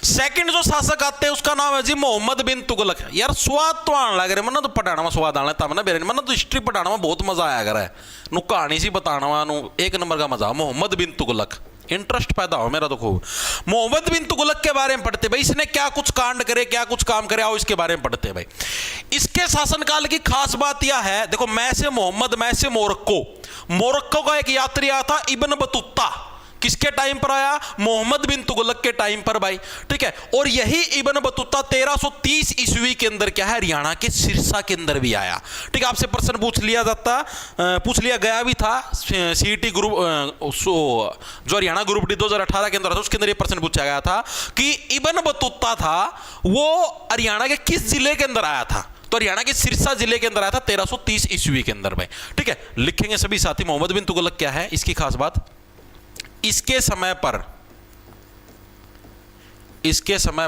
सेकंड जो शासक आते हैं उसका नाम है जी मोहम्मद बिन तुगलक। यार स्वाद तो आने लग रहे, मन तो पढ़ाना में स्वाद आना तब ना बेरे, मन तो हिस्ट्री पढ़ाना में बहुत मजा आया करे, नु कहानी सी बताना नु 1 नंबर का मजा। मोहम्मद बिन तुगलक, इंटरेस्ट पैदा हो मेरा तो खूब। मोहम्मद बिन तुगलक के बारे में पढ़ते भाई, इसने क्या कुछ कांड करे, क्या कुछ काम करे, आओ इसके बारे में पढ़ते भाई। इसके शासनकाल की खास बात यह है, देखो मैं से मोहम्मद, मैं से मोरक्को का एक यात्री आया था इब्न बतूता। किसके टाइम पर आया? मोहम्मद बिन तुगलक के टाइम पर भाई, ठीक है। और यही इब्न बतूता 1330 ईस्वी के अंदर क्या है, हरियाणा के सिरसा के अंदर भी आया, ठीक है। आपसे प्रश्न पूछ लिया गया भी था सीईटी ग्रुप जो हरियाणा ग्रुप डी 2018 के अंदर था, उसके अंदर ये प्रश्न पूछा गया था कि इब्न बतूता था वो हरियाणा के किस जिले के अंदर आया था? तो हरियाणा के सिरसा जिले के अंदर आया था 1330 ईस्वी के अंदर भाई, ठीक है। लिखेंगे सभी साथी मोहम्मद बिन तुगलक क्या है, इसकी खास बात। इसके समय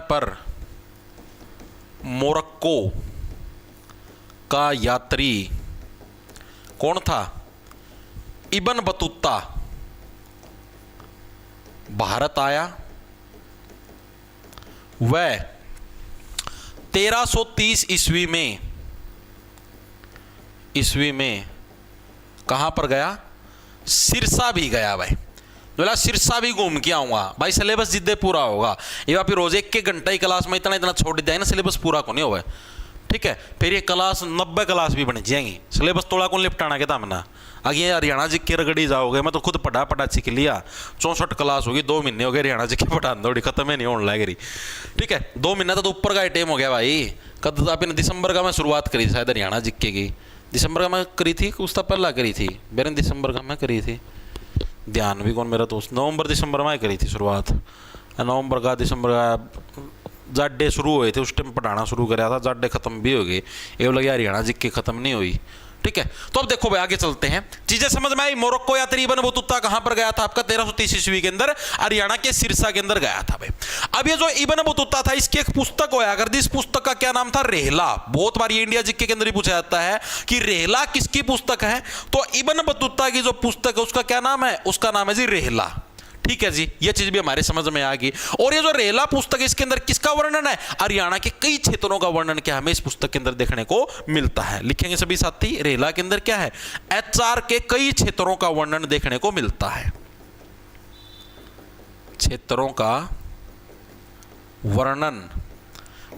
पर मोरक्को का यात्री कौन था? इब्न बतूता भारत आया। वह 1330 ईस्वी में कहां पर गया? सिरसा भी गया भाई। बोला सिरसा भी घूम के आऊंगा भाई, सिलेबस जिद्दे पूरा होगा। ये फिर रोज 1 घंटा ही क्लास में इतना छोड़ दिया है ना, सिलेबस पूरा को नहीं होगा। ठीक है। फिर ये क्लास 90 क्लास भी बन जाएंगी, सिलेबस थोड़ा कौन निपटाना के तामना आगे हरियाणा जी के रगड़ी जाओगे। मैं तो खुद पढ़ा सीख लिया, 64 क्लास होगी, 2 महीने हो गए हरियाणा जी के पढ़ाने थोड़ी खत्म ही नहीं होने लग रही। ठीक है, 2 महीना तो ऊपर का टाइम हो गया भाई। कद आपने दिसंबर का मैं शुरुआत करी शायद हरियाणा जी की दिसंबर का मैं करी थी, उसका पहला करी थी मेरे दिसंबर का मैं करी थी, ध्यान भी कौन मेरा दोस्त, नवंबर दिसंबर में करी थी शुरुआत। नवंबर का दिसंबर का जाडे शुरू हुए थे, उस टाइम पढ़ाना शुरू कराया था, जाडे खत्म भी हो गए, ये लगे हरियाणा जी की खत्म नहीं हुई। ठीक है, तो अब देखो भाई आगे चलते हैं, चीजें समझ में आई। मोरक्को यात्री इब्न बतूता कहां पर गया था आपका 1330 ईस्वी के अंदर, हरियाणा के सिरसा के अंदर गया था भाई। अब ये जो इब्न बतूता था इसकी एक पुस्तक होया करती, इस पुस्तक का क्या नाम था, रेहला। बहुत बार ये इंडिया जीके के अंदर ही पूछा जाता है कि रेहला किसकी पुस्तक है, तो इब्न बतूता की जो पुस्तक है उसका क्या नाम है, उसका नाम है जी रेहला। ठीक है जी, ये चीज भी हमारे समझ में आ गई। और ये जो रेहला पुस्तक है इसके अंदर किसका वर्णन है, हरियाणा के कई क्षेत्रों का वर्णन क्या हमें इस पुस्तक के अंदर देखने को मिलता है। लिखेंगे सभी साथी, रेहला के अंदर क्या है, एचआर के कई क्षेत्रों का वर्णन देखने को मिलता है, क्षेत्रों का वर्णन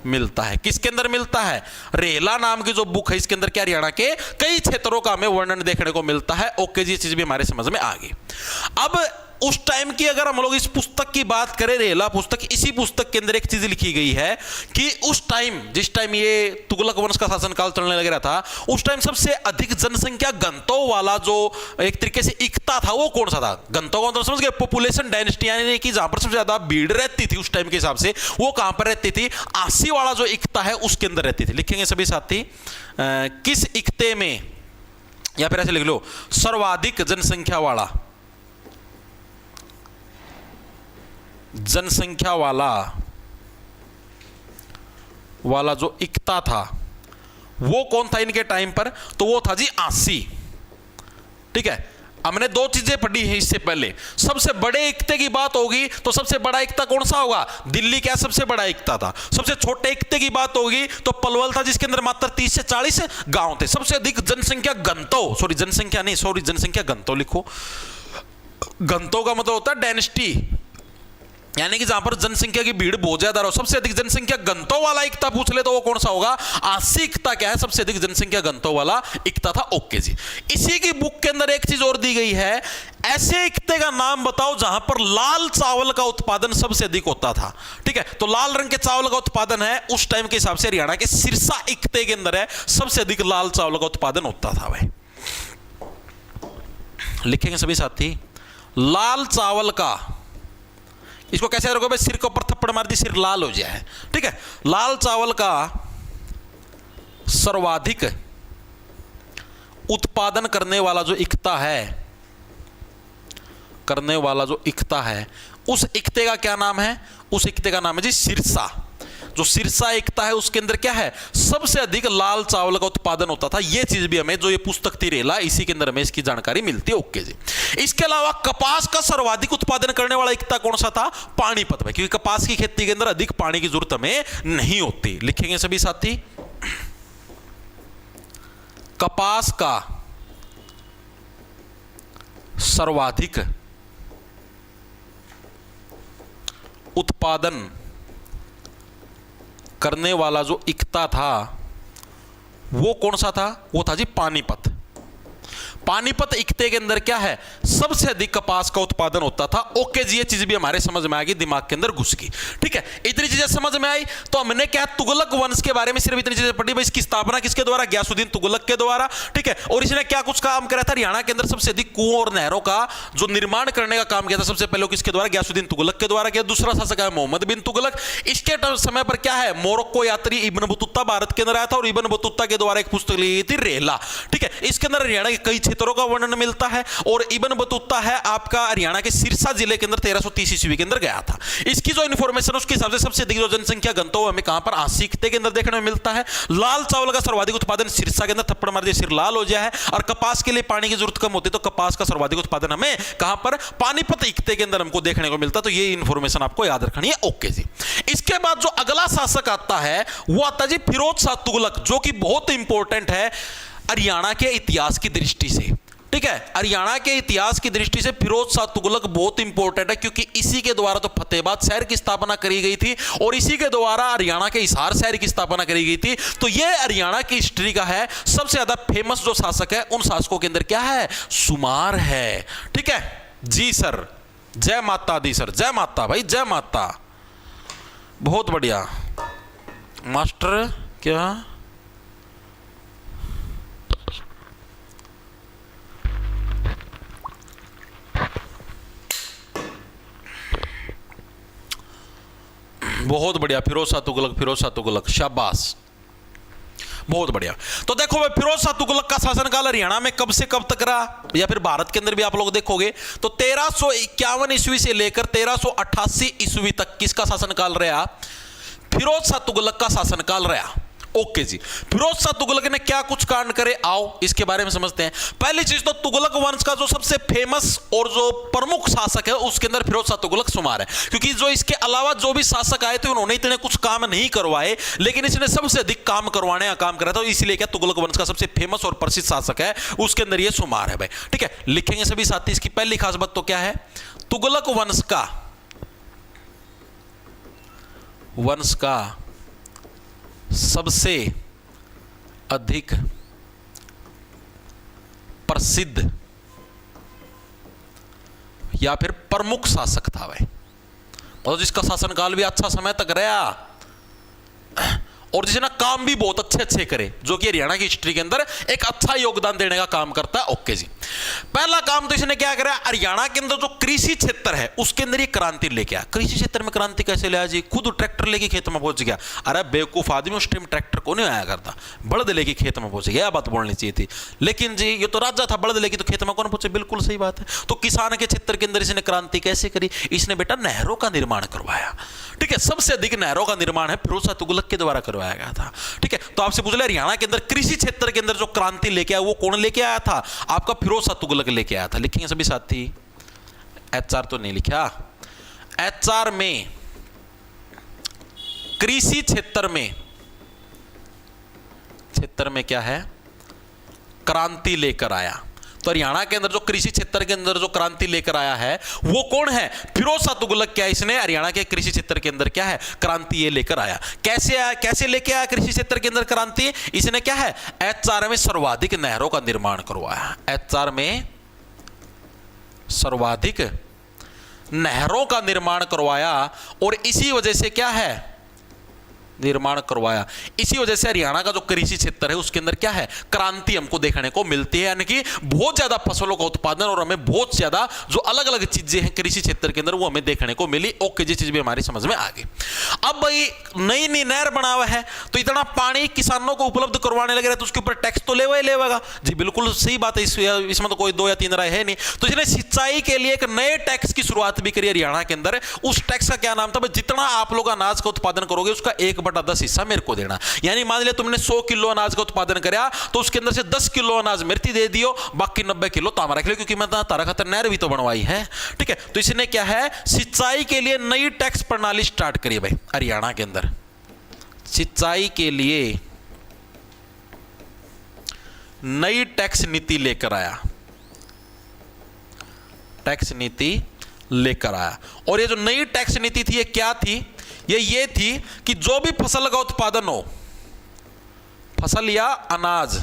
मिलता है। किसके अंदर मिलता है, रेहला नाम की जो बुक है इसके अंदर क्या हरियाणा के कई क्षेत्रों का हमें वर्णन देखने को मिलता है। ओके जी, ये चीज भी हमारे समझ में आ गई। अब उस टाइम की अगर हम लोग इस पुस्तक की बात करें, रेहला पुस्तक, इसी पुस्तक के अंदर एक चीज लिखी गई है कि उस टाइम जिस टाइम ये तुगलक वंश का शासनकाल चलने लग रहा था, उस टाइम सबसे अधिक जनसंख्या गंतों वाला जो एक तरीके से इक्ता था वो कौन सा था। गंतों का मतलब समझ गए, पॉपुलेशन डायनेस्टी, यानी कि जहां पर सबसे ज्यादा भीड़ रहती थी उस टाइम के हिसाब से, वो कहां पर रहती थी, आसी वाला जो इक्ता है उसके अंदर रहती थी। लिखेंगे सभी साथी, किस इक्ते में, या फिर ऐसे लिख लो, सर्वाधिक जनसंख्या वाला जो इक्ता था वो कौन था इनके टाइम पर, तो वो था जी आसी। ठीक है, हमने 2 चीजें पढ़ी हैं इससे पहले। सबसे बड़े इक्ते की बात होगी तो सबसे बड़ा इक्ता कौन सा होगा, दिल्ली क्या सबसे बड़ा इक्ता था। सबसे छोटे इक्ते की बात होगी तो पलवल था जिसके अंदर मात्र 30 से 40 गांव थे। सबसे अधिक जनसंख्या जनसंख्या गंतो लिखो। गंतो का मतलब होता है डायनेस्टी, यानी कि जहां पर जनसंख्या की भीड़ बहुत ज्यादा हो। सबसे अधिक जनसंख्या गंतों वाला इक्ता पूछ ले तो वो कौन सा होगा, आसी इक्ता क्या है, सबसे अधिक जनसंख्या गंतों वाला इक्ता था। ओके जी, इसी की बुक के अंदर एक चीज और दी गई है, ऐसे इक्ते का नाम बताओ जहां पर लाल चावल का उत्पादन सबसे अधिक होता था। ठीक है, तो लाल रंग के चावल का उत्पादन है उस टाइम के हिसाब से हरियाणा के सिरसा इक्ते के अंदर है, सबसे अधिक लाल चावल का उत्पादन होता था भाई। लिखेंगे सभी साथी, लाल चावल का, इसको कैसे रखोगे भाई, सिर के ऊपर थप्पड़ मार दी सिर लाल हो जाए। ठीक है, लाल चावल का सर्वाधिक उत्पादन करने वाला जो इक्ता है, उस इक्ते का क्या नाम है, उस इक्ते का नाम है जी सिरसा। जो सिरसा इक्ता है उसके अंदर क्या है, सबसे अधिक लाल चावल का उत्पादन होता था। यह चीज भी हमें जो ये पुस्तक थी रेहला, इसी के अंदर हमें इसकी जानकारी मिलती है। ओके जी, इसके अलावा कपास का सर्वाधिक उत्पादन करने वाला इक्ता कौन सा था, पानीपत में, क्योंकि कपास की खेती के अंदर अधिक पानी की जरूरत हमें नहीं होती। लिखेंगे सभी साथी, कपास का सर्वाधिक उत्पादन करने वाला जो इक्ता था वो कौन सा था, वो था जी पानीपत। पानीपत इक्ते के अंदर क्या है, सबसे अधिक कपास का उत्पादन होता था। ओके जी, ये चीज भी हमारे समझ में आ गई, दिमाग के अंदर घुस गई। ठीक है, इतनी चीजें समझ में आई तो हमने क्या तुगलक वंश के बारे में सिर्फ इतनी चीजें पढ़ी भाई। इसकी स्थापना किसके द्वारा, गयासुद्दीन तुगलक के द्वारा। ठीक है, और इसने क्या कुछ काम करा था, हरियाणा के अंदर सबसे अधिक कुओं और नहरों का जो निर्माण करने का काम किया था सबसे पहले किसके द्वारा, गयासुद्दीन तुगलक के द्वारा किया। दूसरा शासक है मोहम्मद बिन तुगलक। इसके समय पर क्या है, मोरक्को यात्री इब्न बतूता भारत के अंदर आया था और इब्न बतूता के द्वारा एक पुस्तक ली थी रेहला। ठीक है, इसके अंदर हरियाणा के कई क्षेत्रों का वर्णन मिलता है और इब्न बतूता है आपका हरियाणा के सिरसा जिले के अंदर 1330 ईस्वी के अंदर गया था। इसकी जो इन्फॉर्मेशन उसके हिसाब से सबसे अधिक जो जनसंख्या गंतों हमें कहां पर, आसी इक्ते के अंदर देखने में मिलता है। लाल चावल का सर्वाधिक उत्पादन सिरसा के अंदर, थप्पड़ मार दिए सिर लाल हो जाए। और कपास के लिए पानी की जरूरत कम होती है तो कपास का सर्वाधिक उत्पादन हमें कहां पर, पानीपत इक्ते के अंदर हमको देखने को मिलता। तो ये इंफॉर्मेशन आपको याद रखनी है। ओके जी, इसके बाद जो अगला शासक आता है वो आता है जी फिरोज शाह तुगलक, जो कि बहुत इंपॉर्टेंट है हरियाणा के इतिहास की दृष्टि से। ठीक है, हरियाणा के इतिहास की दृष्टि से फिरोज शाह तुगलक बहुत इंपॉर्टेंट है, क्योंकि इसी के द्वारा तो फतेहाबाद शहर की स्थापना करी गई थी और इसी के द्वारा हरियाणा के हिसार शहर की स्थापना करी गई थी। तो यह हरियाणा की हिस्ट्री का है सबसे ज्यादा फेमस जो शासक है, उन शासकों के अंदर क्या है, सुमार है। ठीक है जी सर, जय माता दी सर, जय माता भाई, जय माता, बहुत बढ़िया मास्टर। क्या बहुत बढ़िया, फिरोज शाह तुगलक, फिरोज शाह तुगलक, शाबाश, बहुत बढ़िया। तो देखो भाई, फिरोज शाह तुगलक का शासनकाल हरियाणा में कब से कब तक रहा, या फिर भारत के अंदर भी आप लोग देखोगे तो 1351 ईस्वी से लेकर 1388 ईस्वी तक किसका शासनकाल रहा, फिरोज शाह तुगलक का शासनकाल रहा। ओके जी, फिरोज शाह तुगलक ने क्या कुछ कांड करे, आओ इसके बारे में समझते हैं। पहली चीज तो तुगलक वंश का जो सबसे फेमस और जो प्रमुख शासक है उसके अंदर फिरोज शाह तुगलक शुमार है, क्योंकि जो इसके अलावा जो भी शासक आए थे उन्होंने इतने कुछ काम नहीं करवाए, लेकिन इसने सबसे अधिक काम करवाने का काम करा था, इसलिए क्या तुगलक वंश का सबसे फेमस और प्रसिद्ध शासक है, उसके अंदर ये शुमार है भाई। ठीक है, लिखेंगे सभी साथी। इसकी पहली खास बात तो क्या है, तुगलक वंश का सबसे अधिक प्रसिद्ध या फिर प्रमुख शासक था भाई, और जिसका शासनकाल भी अच्छा समय तक रहा और जिसे ना काम भी बहुत अच्छे अच्छे करे, जो कि हरियाणा की हिस्ट्री के अंदर एक अच्छा योगदान देने का काम करता है। ओके जी, पहला काम तो इसने क्या करा, हरियाणा के अंदर जो कृषि क्षेत्र है उसके अंदर ये क्रांति लेके आया। कृषि क्षेत्र में क्रांति कैसे ले आया जी, खुद ट्रैक्टर लेके खेत में पहुंच गया। अरे बेवकूफ आदमी, उस टाइम ट्रैक्टर को नहीं आया करता, बड़द लेके खेत में पहुंच गया, यह बात बोलनी चाहिए थी। लेकिन जी ये तो राजा था, बड़द लेके तो खेत में कौन पहुंचे, बिल्कुल सही बात है। तो किसान के क्षेत्र के अंदर इसने क्रांति कैसे करी, इसने बेटा नहरों का निर्माण करवाया। ठीक है, सबसे अधिक नहरों का निर्माण है फिरोज शाह तुगलक के द्वारा करवाया गया था। ठीक है, तो आपसे पूछ ले, हरियाणा के अंदर कृषि क्षेत्र के अंदर जो क्रांति लेके आया वो कौन लेके आया था, आपका फिरोज शाह तुगलक लेके आया था। लिखेंगे सभी साथी, एचआर तो नहीं लिखा, एचआर में कृषि क्षेत्र में क्या है, क्रांति लेकर आया। तो हरियाणा के अंदर जो कृषि क्षेत्र के अंदर जो क्रांति लेकर आया है वो कौन है, फिरोज शाह तुगलक। क्या इसने हरियाणा के कृषि क्षेत्र के अंदर क्या है, क्रांति ये लेकर आया। कैसे आया, कैसे लेके आया कृषि क्षेत्र के अंदर क्रांति, इसने क्या है, एचआर में सर्वाधिक नहरों का निर्माण करवाया। एचआर में सर्वाधिक नहरों का निर्माण करवाया और इसी वजह से क्या है, निर्माण करवाया। इसी वजह से हरियाणा का जो कृषि क्षेत्र है उसके अंदर क्या है, क्रांति हमको देखने को मिलती है, यानी कि बहुत ज्यादा फसलों का उत्पादन और हमें बहुत ज्यादा जो अलग अलग चीजें हैं कृषि क्षेत्र के अंदर वो हमें देखने को मिली। ओके जी, चीज भी हमारी समझ में आ गई। अब भाई नई नई नहर बना हुआ है तो इतना पानी किसानों को उपलब्ध करवाने लगे तो उसके ऊपर टैक्स तो लेगा जी, बिल्कुल सही बात है, इसमें तो कोई दो या तीन राय है नहीं। तो इसने सिंचाई के लिए एक नए टैक्स की शुरुआत भी करी हरियाणा के अंदर। उस टैक्स का क्या नाम था, जितना आप लोग अनाज का उत्पादन करोगे उसका 1/10 हिस्सा मेरे को देना। यानी मान लिया तुमने 100 किलो अनाज का उत्पादन कराया तो उसके अंदर से 10 किलो अनाज मेरे दे दियो, बाकी 90 किलो तामा रख लियो, क्योंकि मैं तारा खातर नहर भी तो बनवाई है। ठीक है, तो इसने क्या है, सिंचाई के लिए नई टैक्स प्रणाली स्टार्ट करी भाई हरियाणा के अंदर। सिंचाई के लिए नई टैक्स नीति लेकर आया, टैक्स नीति लेकर आया। और ये जो नई टैक्स नीति थी ये क्या थी, ये थी कि जो भी फसल का उत्पादन हो, फसल या अनाज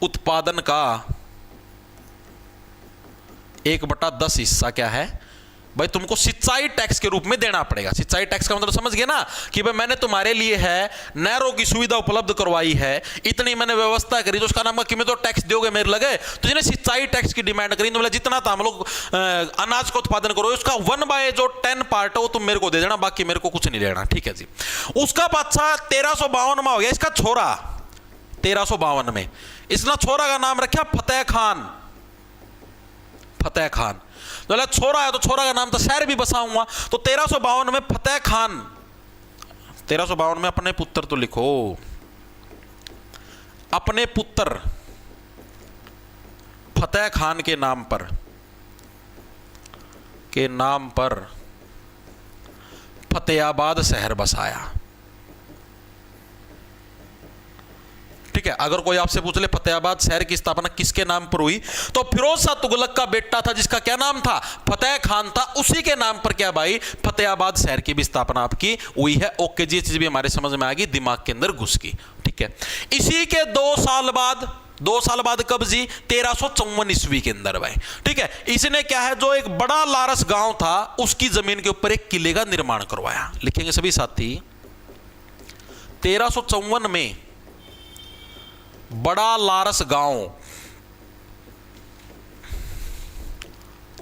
उत्पादन का 1/10 हिस्सा क्या है भाई तुमको सिंचाई टैक्स के रूप में देना पड़ेगा। सिंचाई टैक्स का मतलब समझ गए ना, कि भाई मैंने तुम्हारे लिए है नहरों की सुविधा उपलब्ध करवाई है, इतनी मैंने व्यवस्था करी, तो उसका नाम कि मैं तो टैक्स दोगे मेरे लगे। तो जिन्हें सिंचाई टैक्स की डिमांड करी, तो मतलब जितना था हम लोग अनाज का उत्पादन करो उसका 1/10 पार्ट है वो तुम मेरे को दे देना, बाकी मेरे को कुछ नहीं लेना। ठीक है जी। उसका बादशाह 1352 में हो गया इसका छोरा, 1352 में इसने छोरा का नाम रखा फतेह खान। फतेह खान तो छोरा है तो छोरा का नाम तो शहर भी बसाऊंगा। तो 1352 में फतेह खान, 1352 में अपने पुत्र तो लिखो, अपने पुत्र फतेह खान के नाम पर फतेहाबाद शहर बसाया। ठीक है, अगर कोई आपसे पूछ ले फतेहाबाद शहर की स्थापना किसके नाम पर हुई, तो फिरोज शाह तुगलक का बेटा था जिसका क्या नाम था, फतेह खान था, उसी के नाम पर क्या भाई फतेहाबाद शहर की भी स्थापना आपकी हुई है। ओके जी, ये चीज भी हमारे समझ में आ गई, दिमाग के अंदर घुस गई। ठीक है, इसी के 2 साल बाद कब जी, 1354 ईस्वी के अंदर भाई। ठीक है, इसने क्या है, जो एक बड़ा लारस गांव था उसकी जमीन के ऊपर एक किले का निर्माण करवाया। लिखेंगे सभी साथी, 1354 में बड़ा लारस गांव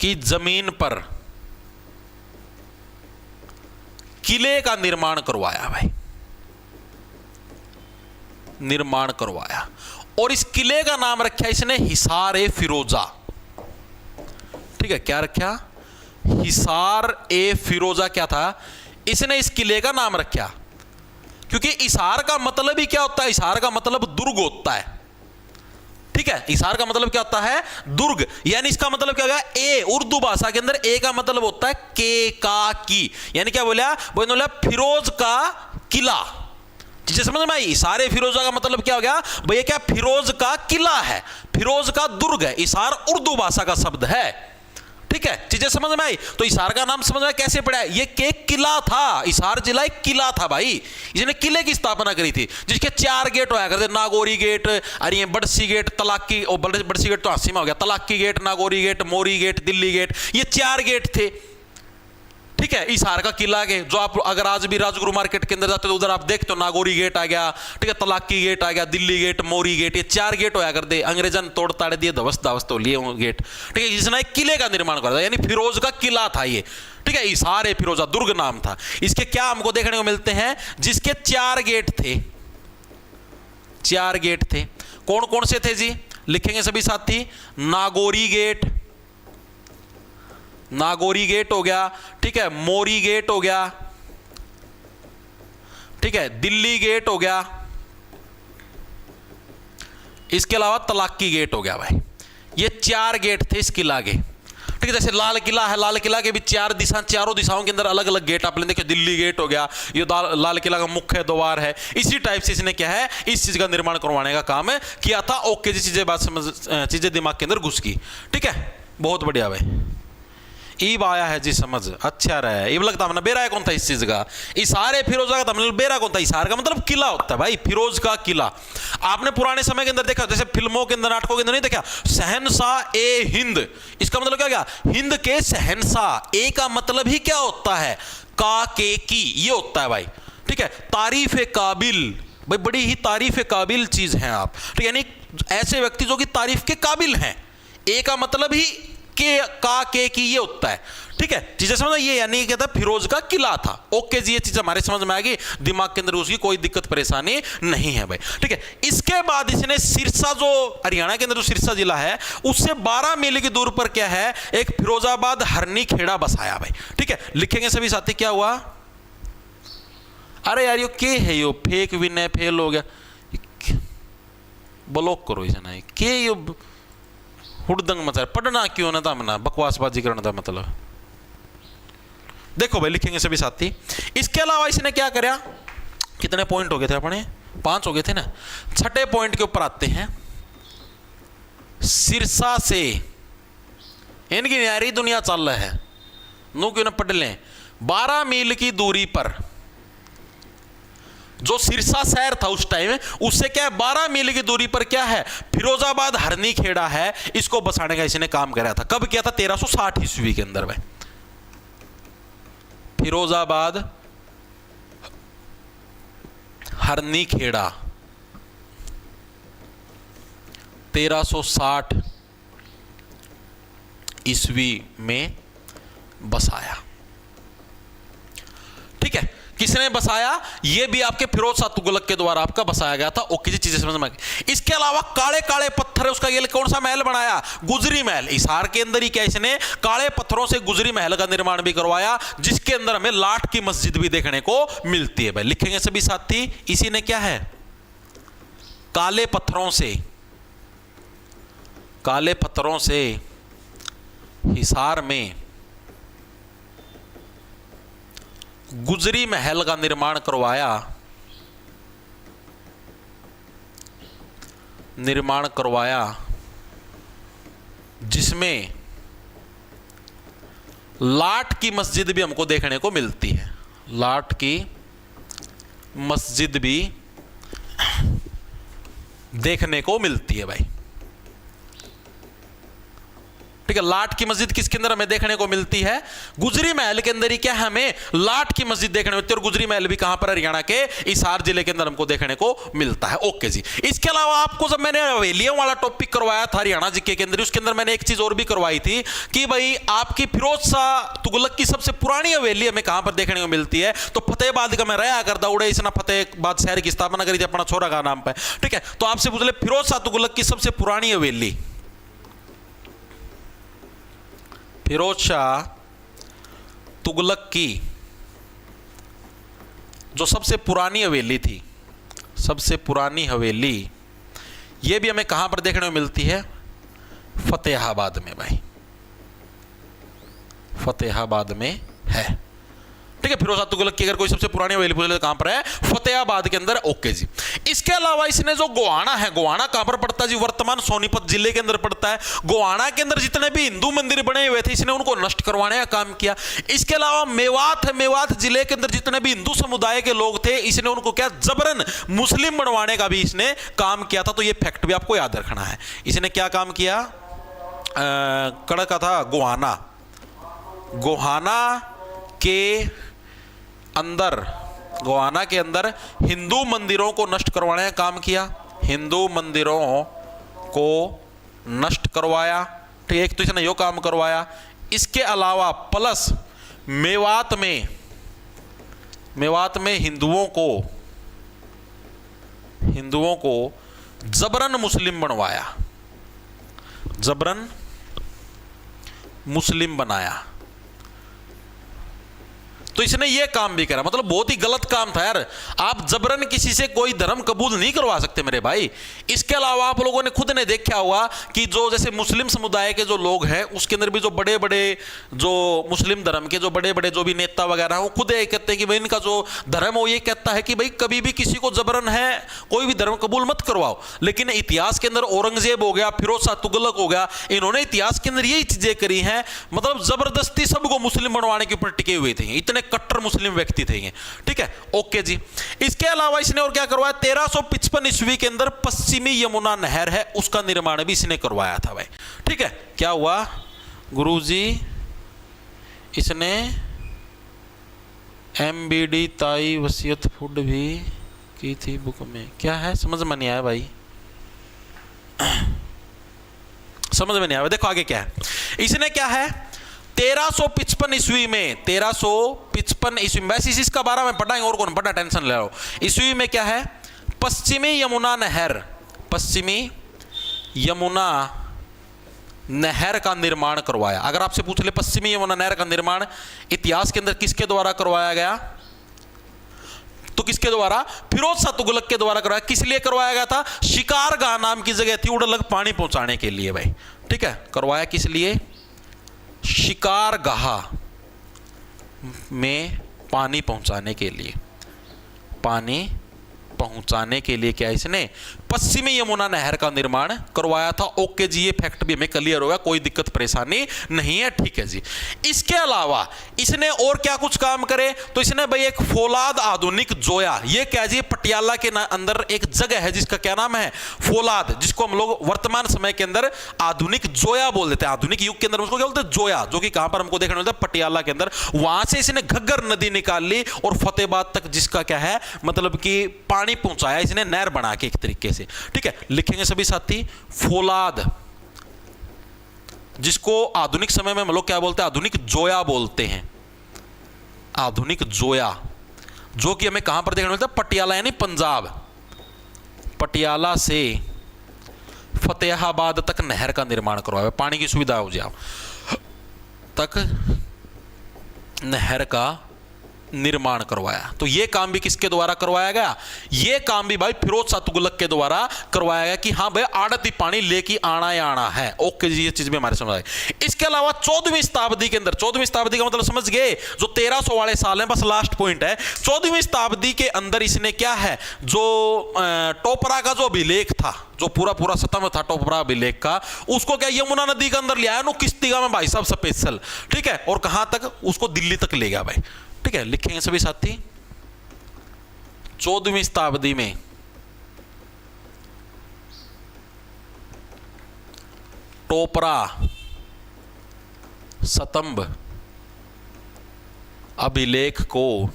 की जमीन पर किले का निर्माण करवाया भाई, निर्माण करवाया। और इस किले का नाम रखा इसने हिसार ए फिरोजा। ठीक है, क्या रखा, हिसार ए फिरोजा। क्या था, इसने इस किले का नाम रखा क्योंकि इसार का मतलब ही क्या होता है, इसार का मतलब दुर्ग होता है। ठीक है, इसार का मतलब क्या होता है, दुर्ग। यानी इसका मतलब क्या हो गया, ए उर्दू भाषा के अंदर ए का मतलब होता है के का की, यानी क्या बोला, बोला फिरोज का किला। चीजें समझ में आई, इसारे फिरोजा का मतलब क्या हो गया भैया, क्या फिरोज का किला है, फिरोज का दुर्ग है। इसार उर्दू भाषा का शब्द है। ठीक है, चीजें समझ में आई। तो इसार का नाम समझ में कैसे पड़ा है, ये के किला था, इसार जिला एक किला था भाई। इसने किले की स्थापना करी थी जिसके 4 गेट होया करते, नागौरी गेट, अरे ये बड़सी गेट, तलाकी, और बड़सी गेट तो हासिमा हो गया, तलाकी गेट, नागौरी गेट, मोरी गेट, दिल्ली गेट, ये 4 गेट थे। ठीक है, इसार का किला के जो आप अगर आज भी राजगुरु मार्केट के अंदर जाते तो उधर आप देखते हो नागौरी गेट आ गया, ठीक है, तलाकी गेट आ गया, दिल्ली गेट, मोरी गेट, ये 4 गेट होया करते, अंग्रेजन तोड़ ताड़े दिए, धवस्त धावस्त हो लिए वो गेट। ठीक है, जिसने एक किले का निर्माण करा था, यानी फिरोज का किला था ये। ठीक है, इसार ए फिरोजा दुर्ग नाम था। इसके क्या हमको देखने को मिलते हैं, जिसके 4 गेट थे, 4 गेट थे। कौन कौन से थे जी, लिखेंगे सभी साथी, नागौरी गेट, नागौरी गेट हो गया, ठीक है, मोरी गेट हो गया, ठीक है, दिल्ली गेट हो गया, इसके अलावा तलाकी गेट हो गया भाई। ये 4 गेट थे इस किला के। ठीक है, जैसे लाल किला है, लाल किला के भी 4 दिशा, चारों दिशाओं के अंदर अलग अलग गेट आपने देखे, दिल्ली गेट हो गया, ये लाल किला का मुख्य द्वार है। इसी टाइप से इसने क्या है, इस चीज का निर्माण करवाने का काम किया था। ओके जी, चीजें बात समझ, चीजें दिमाग के अंदर घुस गई। ठीक है, बहुत बढ़िया भाई, ईब आया है जी समझ, अच्छा रहा है। ईब लगता हमने बेरा कौन था इस चीज का, इसारे फिरोजा का मतलब बेरा कौन था, इसार का मतलब किला होता है भाई, फिरोज का किला। आपने पुराने समय के अंदर देखा, जैसे फिल्मों के अंदर, नाटकों के अंदर नहीं देखा, शहनशाह ए हिंद, इसका मतलब क्या गया, हिंद के शहनशाह। ए का मतलब ही क्या होता है, का के की, ये होता है भाई। ठीक है, तारीफ काबिल, भाई बड़ी ही तारीफ काबिल चीज है आप। ठीक, यानी ऐसे व्यक्ति जो कि तारीफ के काबिल हैं। ए का मतलब ही के का के की, ये होता है। ठीक है, चीजें समझ, ये यानी क्या था, फिरोज का किला था। ओके जी, ये चीज हमारे समझ में आएगी, दिमाग के अंदर उसकी कोई दिक्कत परेशानी नहीं है भाई। ठीक है, इसके बाद इसने सिरसा, जो हरियाणा के अंदर जो सिरसा जिला है, उससे 12 मील की दूर पर क्या है, एक फिरोजाबाद हरनी खेड़ा बसाया भाई। ठीक है, लिखेंगे सभी साथी, क्या हुआ, अरे यार यो के है, यो फेक विनय फेल हो गया, ब्लॉक करो इसे ना, के यो हुड़दंग मचा, पढ़ना क्यों ना था, मना बकवासबाजी करना था मतलब। देखो भाई, लिखेंगे सभी साथी। इसके अलावा इसने क्या करा, कितने पॉइंट हो गए थे अपने, 5 हो गए थे ना। 6ठे पॉइंट के ऊपर आते हैं, सिरसा से इनकी न्यारी दुनिया चल रहा है, नो क्यों ना पढ़ लें। 12 मील की दूरी पर जो सिरसा शहर था उस टाइम, उससे क्या है, 12 मील की दूरी पर क्या है, फिरोजाबाद हरनी खेड़ा है। इसको बसाने का इसने काम कराया था। कब किया था, 1360 ईस्वी के अंदर में। फिरोजाबाद हरनी खेड़ा 1360 ईस्वी में बसाया। ठीक है, किसने बसाया, ये भी आपके फिरोज शाह तुगलक के द्वारा आपका बसाया गया था। ओके जी, चीजें समझ में आ गई। इसके अलावा काले काले पत्थर है उसका, ये कौन सा महल बनाया, गुजरी महल। इसार के अंदर ही क्या इसने काले पत्थरों से गुजरी महल का निर्माण भी करवाया, जिसके अंदर हमें लाट की मस्जिद भी देखने को मिलती है भाई। लिखेंगे सभी साथी, इसी ने क्या है, काले पत्थरों से हिसार में गुजरी महल का निर्माण करवाया, निर्माण करवाया जिसमें लाट की मस्जिद भी हमको देखने को मिलती है। लाट की मस्जिद भी देखने को मिलती है भाई। ठीक है, लाट की मस्जिद किसके अंदर हमें देखने को मिलती है? गुजरी महल के अंदर ही क्या हमें लाट की मस्जिद देखने को मिलती है। और गुजरी महल भी कहां पर? हरियाणा के हिसार जिले के अंदर हमको देखने को मिलता है। ओके जी। इसके अलावा आपको जब मैंने हवेलियों वाला टॉपिक करवाया था हरियाणा जीके के अंदर, उसके अंदर मैंने एक चीज और भी करवाई थी कि भाई आपकी फिरोज शाह तुगलक की सबसे पुरानी हवेली हमें कहां पर देखने को मिलती है? तो फतेहाबाद का मैं रहा करता उड़े इसना फतेहाबाद शहर की स्थापना करी थी अपना छोरा का नाम पे। ठीक है, तो आपसे पूछ ले फिरोज शाह तुगलक की सबसे पुरानी हवेली, फिरोज शाह तुगलक की जो सबसे पुरानी हवेली थी, सबसे पुरानी हवेली, यह भी हमें कहां पर देखने को मिलती है? फतेहाबाद में भाई, फतेहाबाद में है। ठीक है, फिरोज शाह तुगलक की अगर कोई सबसे पुरानी हवेली पूछ ले तो कहां पर है? फतेहाबाद के अंदर। ओके जी। इसके अलावा इसने जो गोहाना है, गोहाना कहां पर पड़ता है जी? वर्तमान सोनीपत जिले के अंदर पड़ता है। गोहाना के अंदर जितने भी हिंदू मंदिर बने हुए थे इसने उनको नष्ट करवाने का काम किया। इसके अलावा मेवात है, मेवात जिले के अंदर जितने भी हिंदू समुदाय के लोग थे इसने उनको क्या जबरन मुस्लिम बनवाने का भी इसने काम किया था। तो ये फैक्ट भी आपको याद रखना है। इसने क्या काम किया? कड़का था गोहाना, गोहाना के अंदर, गोहाना के अंदर हिंदू मंदिरों को नष्ट करवाने का काम किया, हिंदू मंदिरों को नष्ट करवाया। ठीक है, एक तो इसने यो काम करवाया। इसके अलावा प्लस मेवात में हिंदुओं को जबरन मुस्लिम बनवाया, जबरन मुस्लिम बनाया। तो इसने ये काम भी करा, मतलब बहुत ही गलत काम था यार। आप जबरन किसी से कोई धर्म कबूल नहीं करवा सकते मेरे भाई। इसके अलावा आप लोगों ने खुद ने देखा होगा कि जो जैसे मुस्लिम समुदाय के जो लोग हैं उसके अंदर भी जो बड़े बड़े जो मुस्लिम धर्म के जो बड़े बड़े जो भी नेता वगैरह हैं वो खुद ये कहते हैं कि भाई इनका जो धर्म वो ये कहता है कि भाई कभी भी किसी को जबरन है कोई भी धर्म कबूल मत करवाओ। लेकिन इतिहास के अंदर औरंगजेब हो गया, फिरोज शाह तुगलक हो गया, इन्होंने इतिहास के अंदर यही चीजें करी हैं, मतलब जबरदस्ती सबको मुस्लिम बनवाने के ऊपर टिके हुए थे। इतने कट्टर मुस्लिम व्यक्ति थे ये। ठीक है, ओके जी। इसके अलावा इसने और क्या करवाया? 1355 ईस्वी के अंदर पश्चिमी यमुना नहर है उसका निर्माण भी इसने करवाया था भाई। ठीक है, क्या हुआ गुरुजी? इसने MBD ताई वसीयत फूड भी की थी बुक में। क्या है समझ में नहीं आया भाई, समझ में नहीं आया। देखो आगे क्या है। इसने क्या है 1355 ईस्वी में, 1355 ईस्वी में, वैसे इसका बारे में पढ़ाएंगे और कौन बड़ा टेंशन ले रहा हो। ईस्वी में क्या है? पश्चिमी यमुना नहर, पश्चिमी यमुना नहर का निर्माण करवाया। अगर आपसे पूछ ले पश्चिमी यमुना नहर का निर्माण इतिहास के अंदर किसके द्वारा करवाया गया, तो किसके द्वारा? फिरोज शाह तुगलक के द्वारा करवाया। किस लिए करवाया गया था? शिकारगाह नाम की जगह थी उड़लग पानी पहुंचाने के लिए भाई। ठीक है, करवाया किस लिए? शिकारगाह में पानी पहुंचाने के लिए, पानी पहुंचाने के लिए क्या इसने पश्चिमी यमुना नहर का निर्माण करवाया था। ओके जी, ये फैक्ट भी हमें क्लियर होगा, कोई दिक्कत परेशानी नहीं है। ठीक है जी। इसके अलावा इसने और क्या कुछ काम करे? तो इसने भाई एक फौलाद आधुनिक जोया, ये क्या जी पटियाला के अंदर एक जगह है जिसका क्या नाम है? फौलाद, जिसको हम लोग वर्तमान समय के अंदर आधुनिक जोया बोल देते हैं। आधुनिक युग के अंदर उसको क्या बोलते हैं? जोया, जो कि कहां पर हमको देखने को मिलता है? पटियाला के अंदर। वहां से इसने घग्गर नदी निकाल ली और फतेहाबाद तक जिसका क्या है मतलब कि पानी पहुंचाया इसने नहर बना के एक तरीके से। ठीक है, लिखेंगे सभी साथी फौलाद, जिसको आधुनिक समय में हम लोग क्या बोलते हैं? आधुनिक जोया बोलते हैं। आधुनिक जोया, जो कि हमें कहां पर देखने को मिलता है? पटियाला यानी पंजाब। पटियाला से फतेहाबाद तक नहर का निर्माण करवाया, पानी की सुविधा हो जाए तक नहर का निर्माण करवाया। तो ये काम भी किसके द्वारा करवाया गया? ये काम भी भाई फिरोज शाह तुगलक के द्वारा करवाया गया कि हाँ भाई आड़ती पानी लेके आना ही आना है। ओके जी, ये चीज भी हमारे समझ आई। इसके अलावा 14वीं शताब्दी के अंदर, 14वीं शताब्दी का मतलब समझ गए, जो 1300 वाले साल हैं, बस लास्ट पॉइंट है। 14वीं शताब्दी के अंदर इसने क्या है, जो टोपरा का जो अभिलेख था, जो पूरा पूरा स्तंभ था टोपरा अभिलेख का, उसको क्या यमुना नदी के अंदर ले आया नो किश्तिगा में भाई साहब स्पेशल, ठीक है। और कहां तक? उसको दिल्ली तक ले गया भाई, ठीक है। लिखेंगे सभी साथी, 14वीं शताब्दी में टोपरा स्तंभ अभिलेख को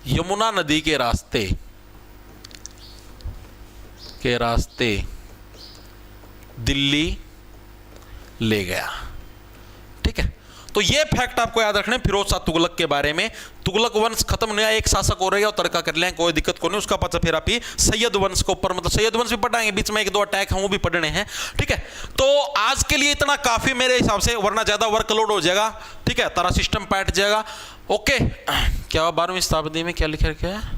यमुना नदी के रास्ते दिल्ली ले गया, ठीक है। तो ये फैक्ट आपको याद रखने फिरोज शाह तुगलक के बारे में। तुगलक वंश खत्म नहीं, एक शासक हो रहे और तड़का कर लें, कोई दिक्कत को नहीं। उसका पता फिर आप ही सैयद वंश के ऊपर, मतलब सैयद वंश भी पढ़ाएंगे, बीच में एक दो अटैक हैं वो भी पढ़ने हैं, ठीक है। तो आज के लिए इतना काफी मेरे हिसाब से, वरना ज्यादा वर्कलोड हो जाएगा, ठीक है, तारा सिस्टम बैठ जाएगा। ओके, क्या 12वीं शताब्दी में क्या लिखा है,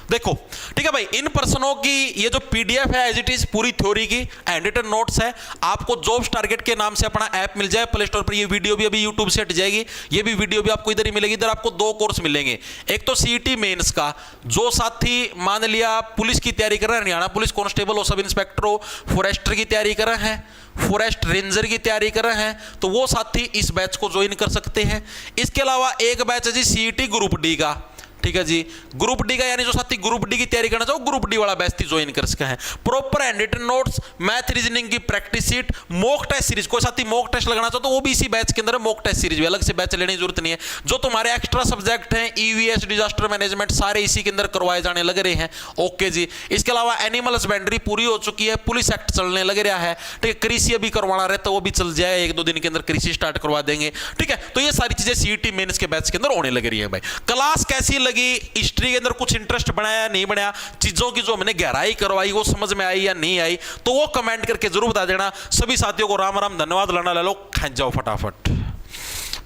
देखो, ठीक है भाई। इन प्रश्नों की ये जो पीडीएफ है एज इट इज पूरी थ्योरी की हैंड रिटन नोट्स है, आपको जॉब्स टारगेट के नाम से अपना ऐप मिल जाए प्ले स्टोर पर। ये वीडियो भी अभी यूट्यूब से हट जाएगी, ये भी वीडियो भी आपको इधर ही मिलेगी। इधर आपको 2 कोर्स मिलेंगे, एक तो सीईटी मेंस का, जो साथी मान लिया पुलिस की तैयारी कर रहे हैं, हरियाणा पुलिस कांस्टेबल हो, सब इंस्पेक्टर हो, फॉरेस्टर की तैयारी कर रहे हैं, फॉरेस्ट रेंजर की तैयारी कर रहे हैं, तो वो साथी इस बैच को ज्वाइन कर सकते हैं। इसके अलावा एक बैच है जी सीईटी ग्रुप डी का, ठीक है जी, ग्रुप डी का, यानी जो साथी ग्रुप डी की तैयारी करना चाहो ग्रुप डी वाला बैच ज्वाइन कर सकते हैं। Proper hand written notes, math reasoning की practice sheet, mock test series, कोई साथी मॉक टेस्ट लगाना चाहो तो वो भी इसी बैच के अंदर, मॉक टेस्ट सीरीज भी अलग से बैच लेने की जरूरत नहीं है। जो तुम्हारे एक्स्ट्रा सब्जेक्ट हैं, ईवीएस, डिजास्टर मैनेजमेंट, सारे इसी के अंदर करवाए जाने लग रहे हैं। ओके जी, इसके अलावा एनिमल हस्बेंड्री पूरी हो चुकी है, पुलिस एक्ट चलने लग रहा है, ठीक है। कृषि अभी करवाना रहता है, वो भी चल जाए, 1-2 दिन के अंदर कृषि स्टार्ट करवा देंगे, ठीक है। तो ये सारी चीजें सीईटी मेंस के बैच के अंदर होने लग रही है भाई। क्लास कैसी लगी? हिस्ट्री के अंदर कुछ इंटरेस्ट बनाया नहीं बनाया, चीजों की जो हमने गहराई करवाई वो समझ में आई या नहीं आई, तो वो कमेंट करके जरूर बता देना। सभी साथियों को राम राम, धन्यवाद, लाना ले लो, खा जाओ फटाफट।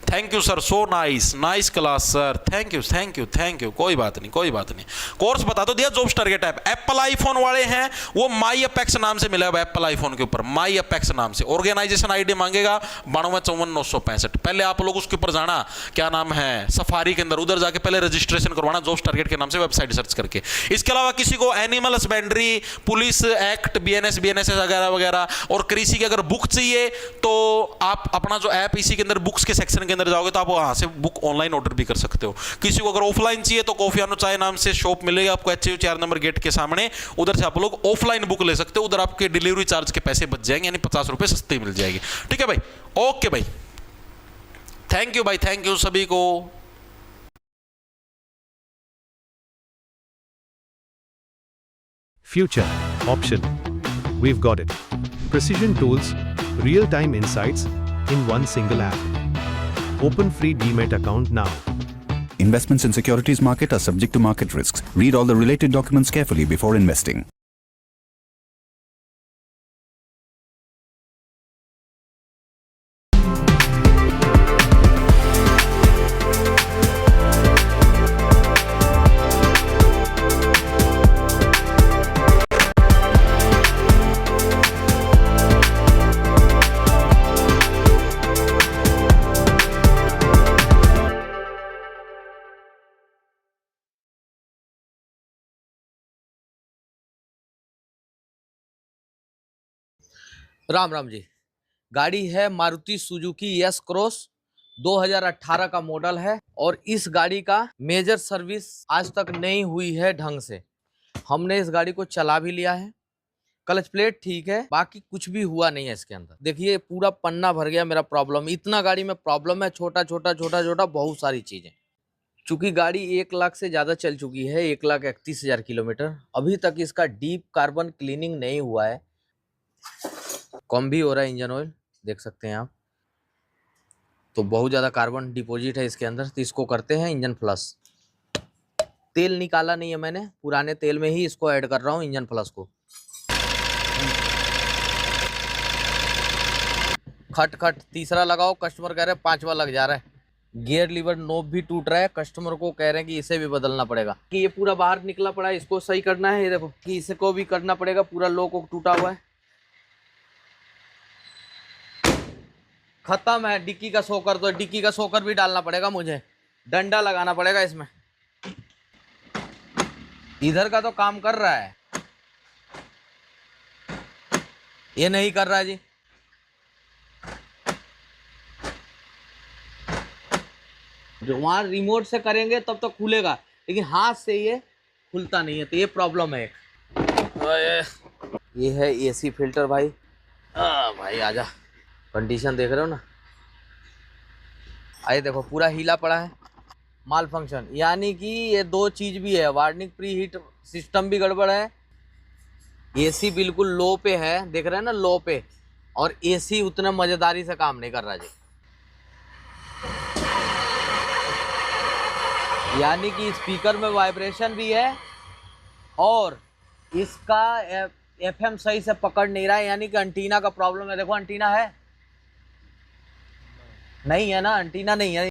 Thank you sir, so nice, nice class sir, thank you thank you thank you. कोई बात नहीं, कोई बात नहीं। कोर्स बता दो दिया, jobs target app. Apple iPhone वाले हैं वो माई अपेक्स नाम से मिला है, एप्पल आईफोन के ऊपर माई अपेक्स नाम से। ऑर्गेनाइजेशन आईडी मांगेगा 9254 पहले आप लोग उसके ऊपर जाना, क्या नाम है, सफारी के अंदर, उधर जाके पहले रजिस्ट्रेशन करवाना जॉब्स टारगेट के नाम से, वेबसाइट सर्च करके। इसके अलावा किसी को animal husbandry, police act, BNS वगैरह वगैरह और कृषि की अगर बुक चाहिए तो आप अपना जो ऐप इसी के अंदर बुक्स के सेक्शन के अंदर जाओगे तो आप वहां से बुक ऑनलाइन ऑर्डर भी कर सकते हो। किसी को अगर ऑफलाइन चाहिए तो कॉफियानो चाय नाम से शॉप मिलेगी आपको HU 4 नंबर गेट के सामने, उधर से आप लोग ऑफलाइन बुक ले सकते हो। उधर आपके डिलीवरी चार्ज के पैसे बच जाएंगे, यानी 50 रुपए सस्ती मिल जाएगी, ठीक है भाई। ओके भाई, थैंक यू भाई, थैंक यू सभी को। Future option. We've got it. Precision tools, real-time insights in one single app. Open free Demat account now. Investments in securities market are subject to market risks. Read all the related documents carefully before investing. Ram Ram ji. गाड़ी है Maruti Suzuki yes cross, 2018 का model है और इस गाड़ी का major service आज तक नहीं हुई है ढंग से। हमने इस गाड़ी को चला भी लिया है, क्लच प्लेट ठीक है, बाकी कुछ भी हुआ नहीं है इसके अंदर। देखिए पूरा पन्ना भर गया मेरा प्रॉब्लम, इतना गाड़ी में प्रॉब्लम है, छोटा छोटा छोटा छोटा बहुत सारी चीजें। चूंकि गाड़ी 1 लाख से ज्यादा चल चुकी है, 1,31,000 किलोमीटर, अभी तक इसका डीप कार्बन क्लीनिंग नहीं हुआ है। कम भी हो रहा है इंजन ऑयल, देख सकते हैं आप, तो बहुत ज़्यादा कार्बन डिपॉजिट है इसके अंदर, तो इसको करते हैं इंजन फ्लश। तेल निकाला नहीं है मैंने, पुराने तेल में ही इसको ऐड कर रहा हूँ इंजन फ्लश को। खट खट तीसरा लगाओ, कस्टमर कह रहे हैं पांचवा लग जा रहा है। गियर लीवर नोब भी टूट रहा है, कस्टमर को कह रहे हैं कि इसे भी बदलना पड़ेगा, कि ये पूरा बाहर निकला पड़ा है, इसको सही करना है। ये देखो कि इसको भी करना पड़ेगा, पूरा लोक टूटा हुआ है, खत्म है। डिक्की का सोकर, तो डिक्की का सोकर भी डालना पड़ेगा, मुझे डंडा लगाना पड़ेगा इसमें। इधर का तो काम कर रहा है, ये नहीं कर रहा जी। जो वहां रिमोट से करेंगे तब तो खुलेगा, लेकिन हाथ से ये खुलता नहीं है, तो ये प्रॉब्लम है। ये है एसी फिल्टर भाई। भाई आजा, कंडीशन देख रहे हो ना, आइए देखो पूरा हीला पड़ा है, माल फंक्शन, यानी कि ये दो चीज भी है, वार्निंग प्री हीट सिस्टम भी गड़बड़ है, एसी बिल्कुल लो पे है, देख रहे हैं ना, लो पे, और एसी उतना मजेदारी से काम नहीं कर रहा जी। यानी कि स्पीकर में वाइब्रेशन भी है और इसका एफएम सही से पकड़ नहीं रहा है, यानी कि एंटीना का प्रॉब्लम है। देखो एंटीना है, नहीं है ना, एंटीना नहीं है।